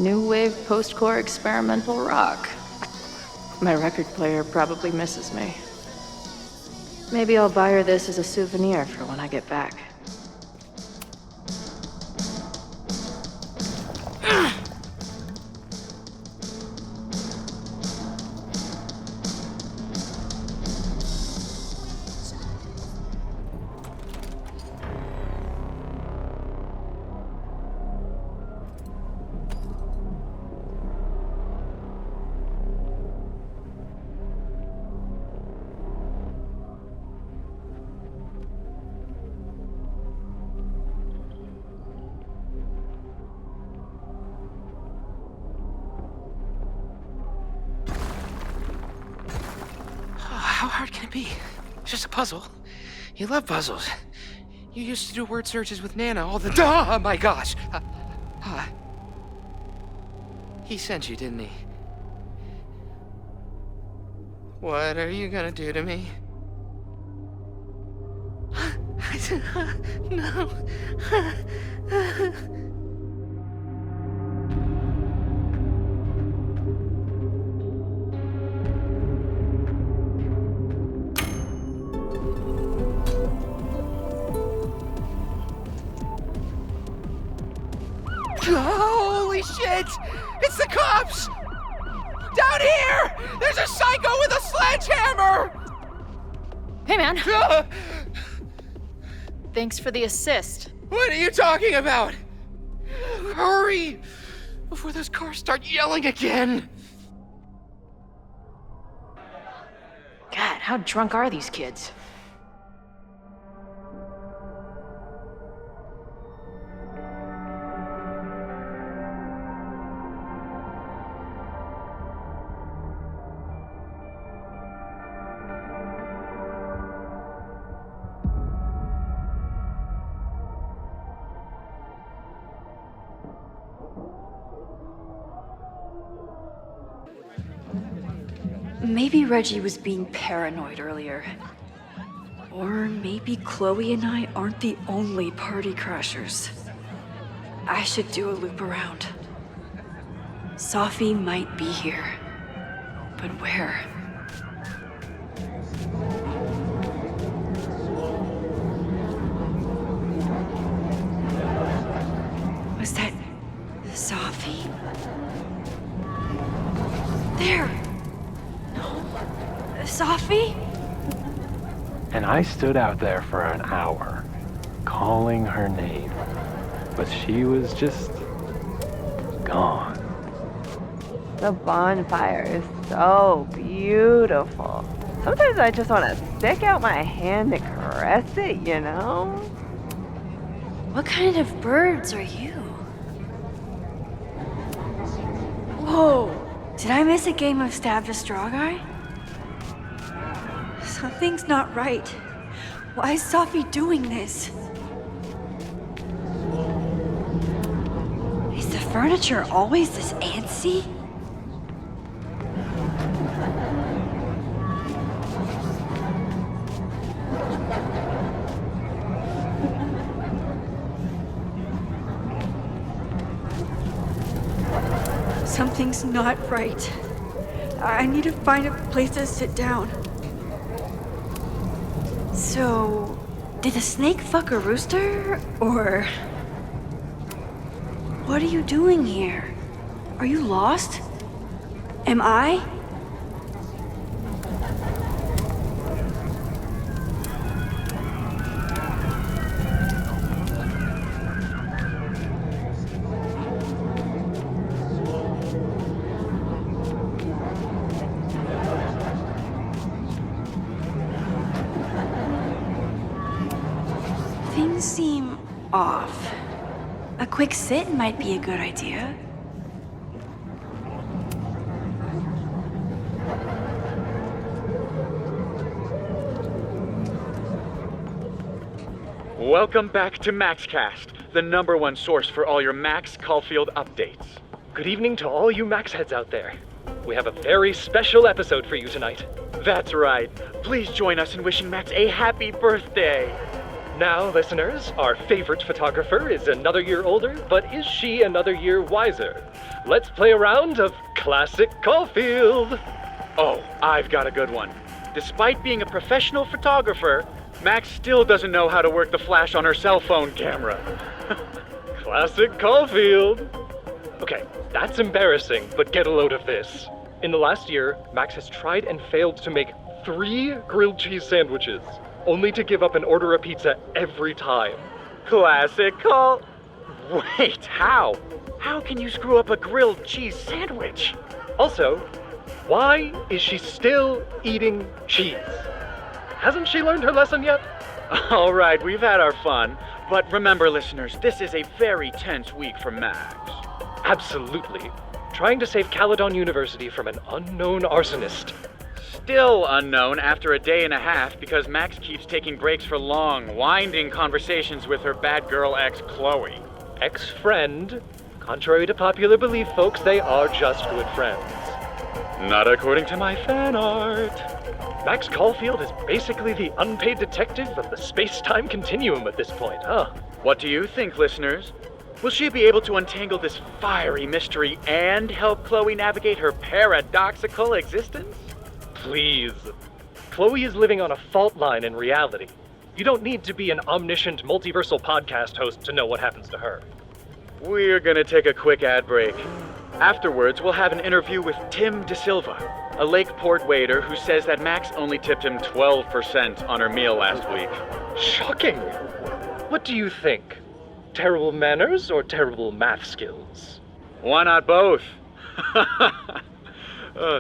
New wave post-core experimental rock. My record player probably misses me. Maybe I'll buy her this as a souvenir for when I get back. How hard can it be? It's just a puzzle. You love puzzles. You used to do word searches with Nana all the time. Oh my gosh. He sent you, didn't he? What are you gonna do to me? No. Holy shit! It's the cops! Down here! There's a psycho with a sledgehammer! Hey, man. Thanks for the assist. What are you talking about? Hurry! Before those cars start yelling again! God, how drunk are these kids? Maybe Reggie was being paranoid earlier. Or maybe Chloe and I aren't the only party crashers. I should do a loop around. Sophie might be here. But where? Was that Sophie? There! Sophie? And I stood out there for an hour, calling her name. But she was just gone. The bonfire is so beautiful. Sometimes I just want to stick out my hand to caress it, you know? What kind of birds are you? Whoa! Did I miss a game of Stab the Straw Guy? Something's not right. Why is Sophie doing this? Is the furniture always this antsy? Something's not right. I need to find a place to sit down. So, did the snake fuck a rooster, or... What are you doing here? Are you lost? Am I? Things seem off. A quick sit might be a good idea. Welcome back to MaxCast, the #1 source for all your Max Caulfield updates. Good evening to all you Max heads out there. We have a very special episode for you tonight. That's right. Please join us in wishing Max a happy birthday. Now, listeners, our favorite photographer is another year older, but is she another year wiser? Let's play a round of Classic Caulfield. Oh, I've got a good one. Despite being a professional photographer, Max still doesn't know how to work the flash on her cell phone camera. Classic Caulfield. Okay, that's embarrassing, but get a load of this. In the last year, Max has tried and failed to make 3 grilled cheese sandwiches, only to give up and order a pizza every time. Classic Caul... Wait, how? How can you screw up a grilled cheese sandwich? Also, why is she still eating cheese? Hasn't she learned her lesson yet? All right, we've had our fun. But remember, listeners, this is a very tense week for Max. Absolutely. Trying to save Caledon University from an unknown arsonist. Still unknown after a day and a half because Max keeps taking breaks for long, winding conversations with her bad girl ex, Chloe. Ex-friend? Contrary to popular belief, folks, they are just good friends. Not according to my fan art. Max Caulfield is basically the unpaid detective of the space-time continuum at this point, huh? What do you think, listeners? Will she be able to untangle this fiery mystery and help Chloe navigate her paradoxical existence? Please. Chloe is living on a fault line in reality. You don't need to be an omniscient multiversal podcast host to know what happens to her. We're gonna take a quick ad break. Afterwards, we'll have an interview with Tim DeSilva, A Lakeport waiter who says that Max only tipped him 12% on her meal last week. Shocking! What do you think? Terrible manners or terrible math skills? Why not both?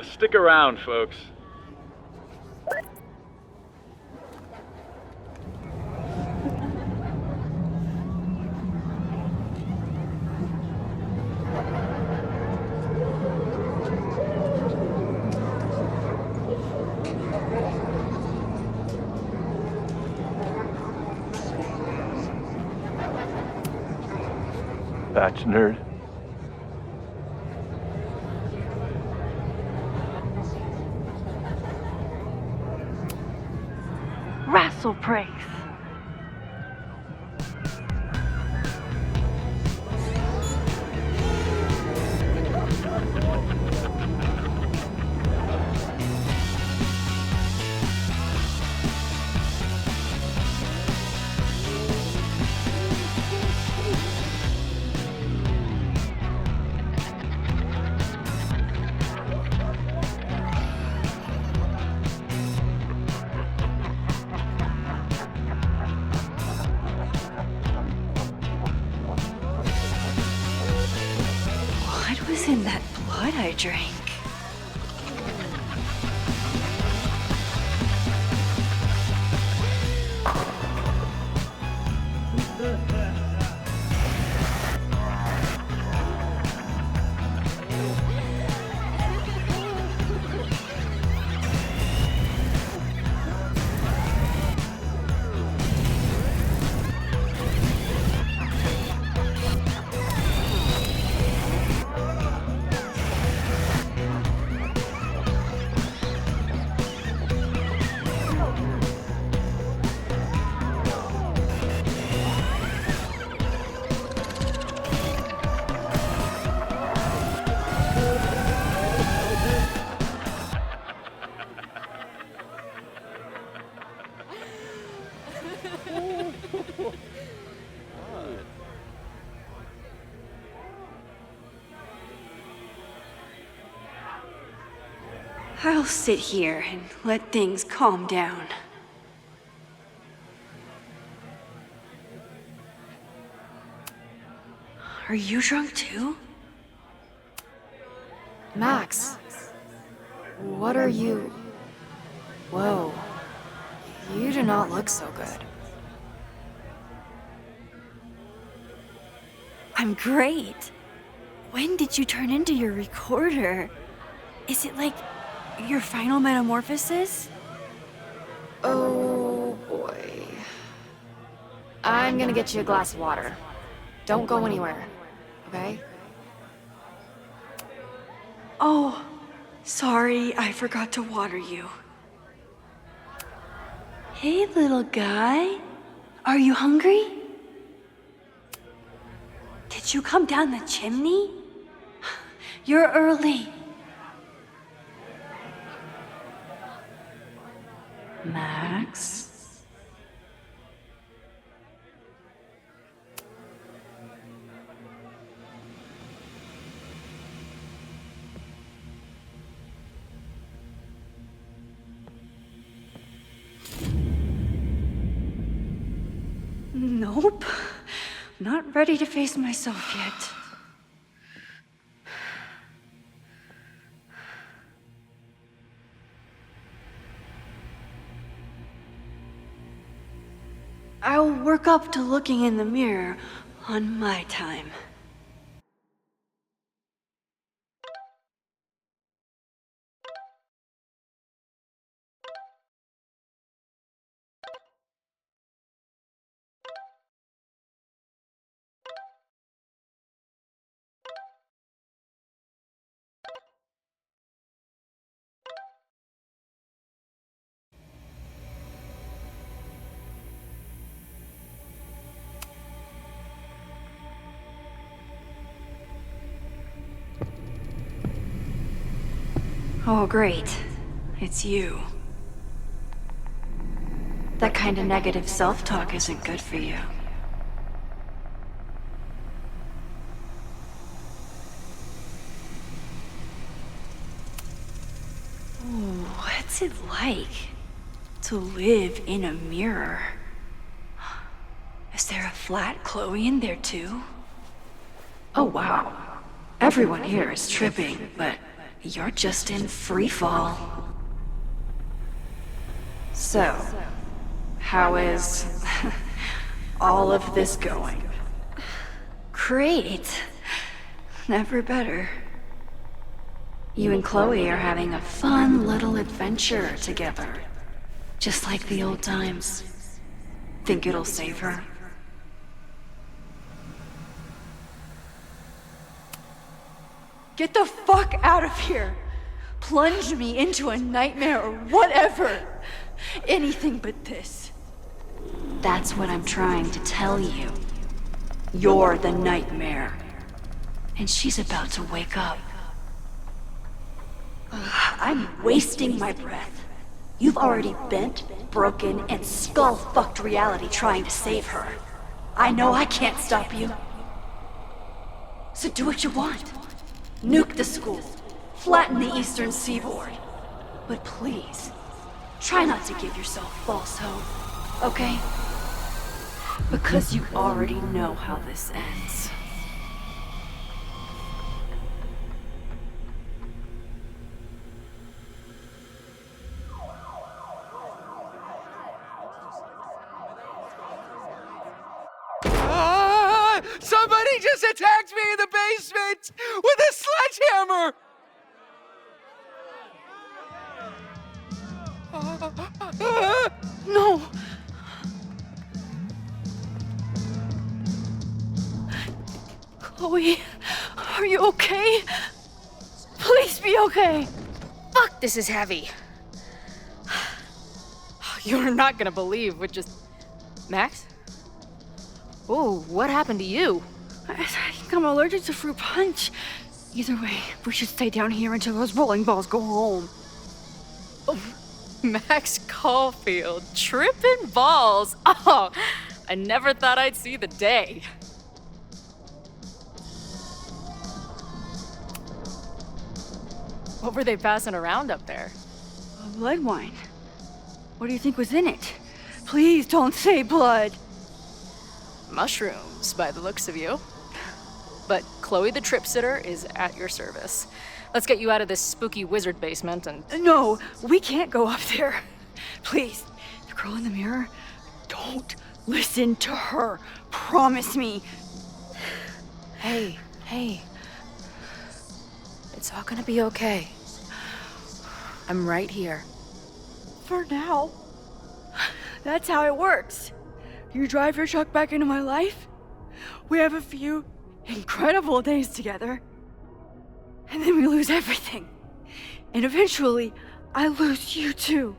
Stick around, folks. Batch nerd. Wrestle praise. What was in that blood I drank? I'll sit here and let things calm down. Are you drunk too? Max, what are you... Whoa, you do not look so good. I'm great. When did you turn into your recorder? Is it like your final metamorphosis? Oh boy. I'm gonna get you a glass of water. Don't go anywhere, okay? Oh, sorry, I forgot to water you. Hey, little guy. Are you hungry? Did you come down the chimney? You're early. Max? Nope. Not ready to face myself yet. I'll work up to looking in the mirror on my time. Oh, great. It's you. That kind of negative self-talk isn't good for you. it like to live in a mirror? Is there a flat Chloe in there too? Oh wow. Everyone here is tripping, but you're just in free fall. So, how is all of this going? Great. Never better. You and Chloe are having a fun little adventure together. Just like the old times. Think it'll save her? Get the fuck out of here! Plunge me into a nightmare or whatever! Anything but this. That's what I'm trying to tell you. You're the nightmare. And she's about to wake up. I'm wasting my breath. You've already bent, broken, and skull-fucked reality trying to save her. I know I can't stop you. So do what you want. Nuke the school. Flatten the eastern seaboard. But please, try not to give yourself false hope, okay? Because you already know how this ends. Somebody just attacked me in the basement with a sledgehammer! No! Chloe, are you okay? Please be okay! Fuck, this is heavy. You're not gonna believe what just... Max? Oh, what happened to you? I think I'm allergic to fruit punch. Either way, we should stay down here until those bowling balls go home. Oh, Max Caulfield, tripping balls. Oh, I never thought I'd see the day. What were they passing around up there? Blood wine. What do you think was in it? Please don't say blood. Mushrooms, by the looks of you. But Chloe the Trip Sitter is at your service. Let's get you out of this spooky wizard basement and... No, we can't go up there. Please, the girl in the mirror, don't listen to her. Promise me. Hey. It's all gonna be okay. I'm right here. For now. That's how it works. You drive your truck back into my life. We have a few incredible days together. And then we lose everything. And eventually, I lose you too.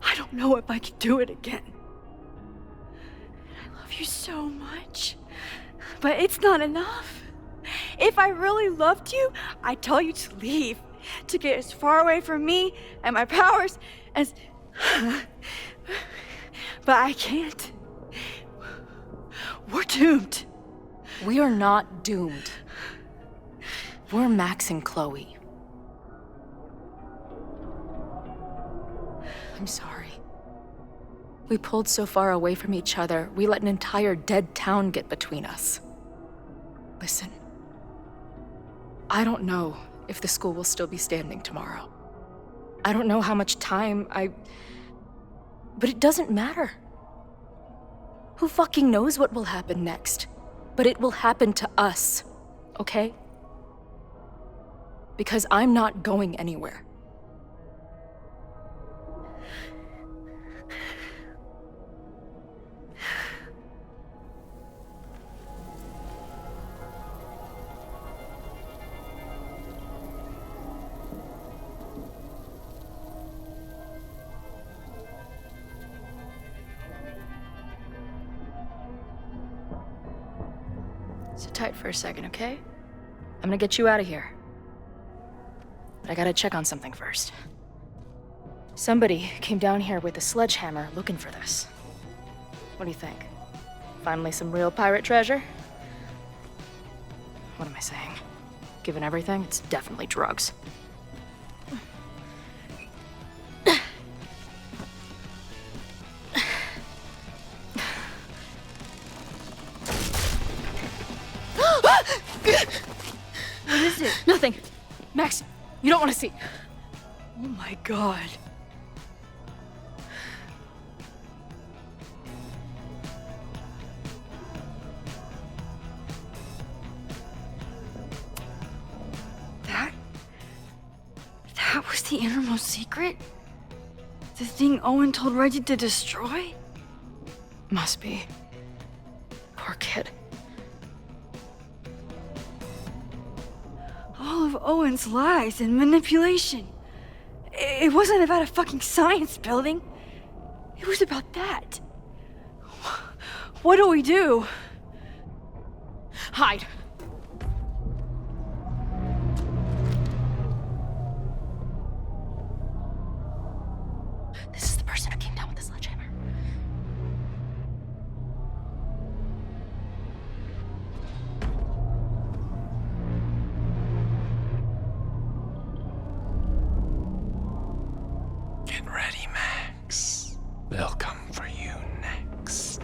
I don't know if I can do it again. I love you so much. But it's not enough. If I really loved you, I'd tell you to leave. To get as far away from me and my powers as... But I can't. We're doomed. We are not doomed. We're Max and Chloe. I'm sorry. We pulled so far away from each other, we let an entire dead town get between us. Listen, I don't know if the school will still be standing tomorrow. I don't know how much time But it doesn't matter. Who fucking knows what will happen next? But it will happen to us, okay? Because I'm not going anywhere. Sit tight for a second, okay? I'm gonna get you out of here. But I gotta check on something first. Somebody came down here with a sledgehammer looking for this. What do you think? Finally some real pirate treasure? What am I saying? Given everything, it's definitely drugs. is it? Nothing. Max, you don't want to see. Oh my god. That was the innermost secret? The thing Owen told Reggie to destroy? Must be. Poor kid. All of Owen's lies and manipulation. It wasn't about a fucking science building. It was about that. What do we do? Hide. This is the person who came down with the sledgehammer. Get ready, Max. They'll come for you next.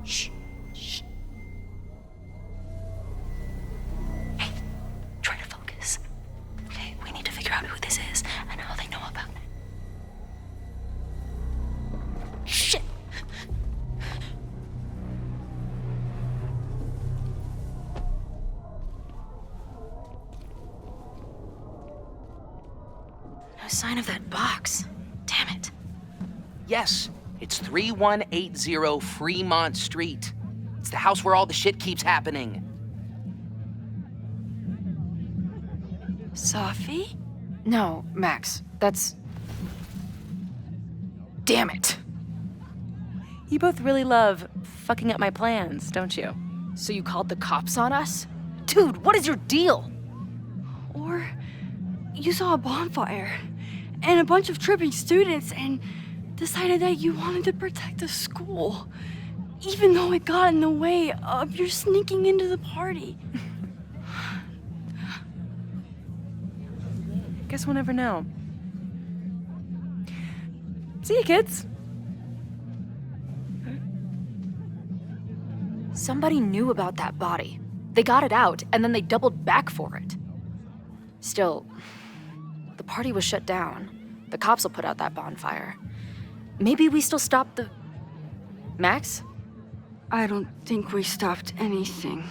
Shh. Shh. Hey, try to focus. Okay, we need to figure out who this is and how they know about it. Shit! No sign of that box. Damn it. Yes, it's 3180 Fremont Street. It's the house where all the shit keeps happening. Safi? No, Max, that's... Damn it. You both really love fucking up my plans, don't you? So you called the cops on us? Dude, what is your deal? Or you saw a bonfire and a bunch of tripping students and decided that you wanted to protect the school, even though it got in the way of your sneaking into the party. Guess we'll never know. See you, kids. Somebody knew about that body. They got it out, and then they doubled back for it. Still, the party was shut down. The cops will put out that bonfire. Maybe we still stop the... Max? I don't think we stopped anything.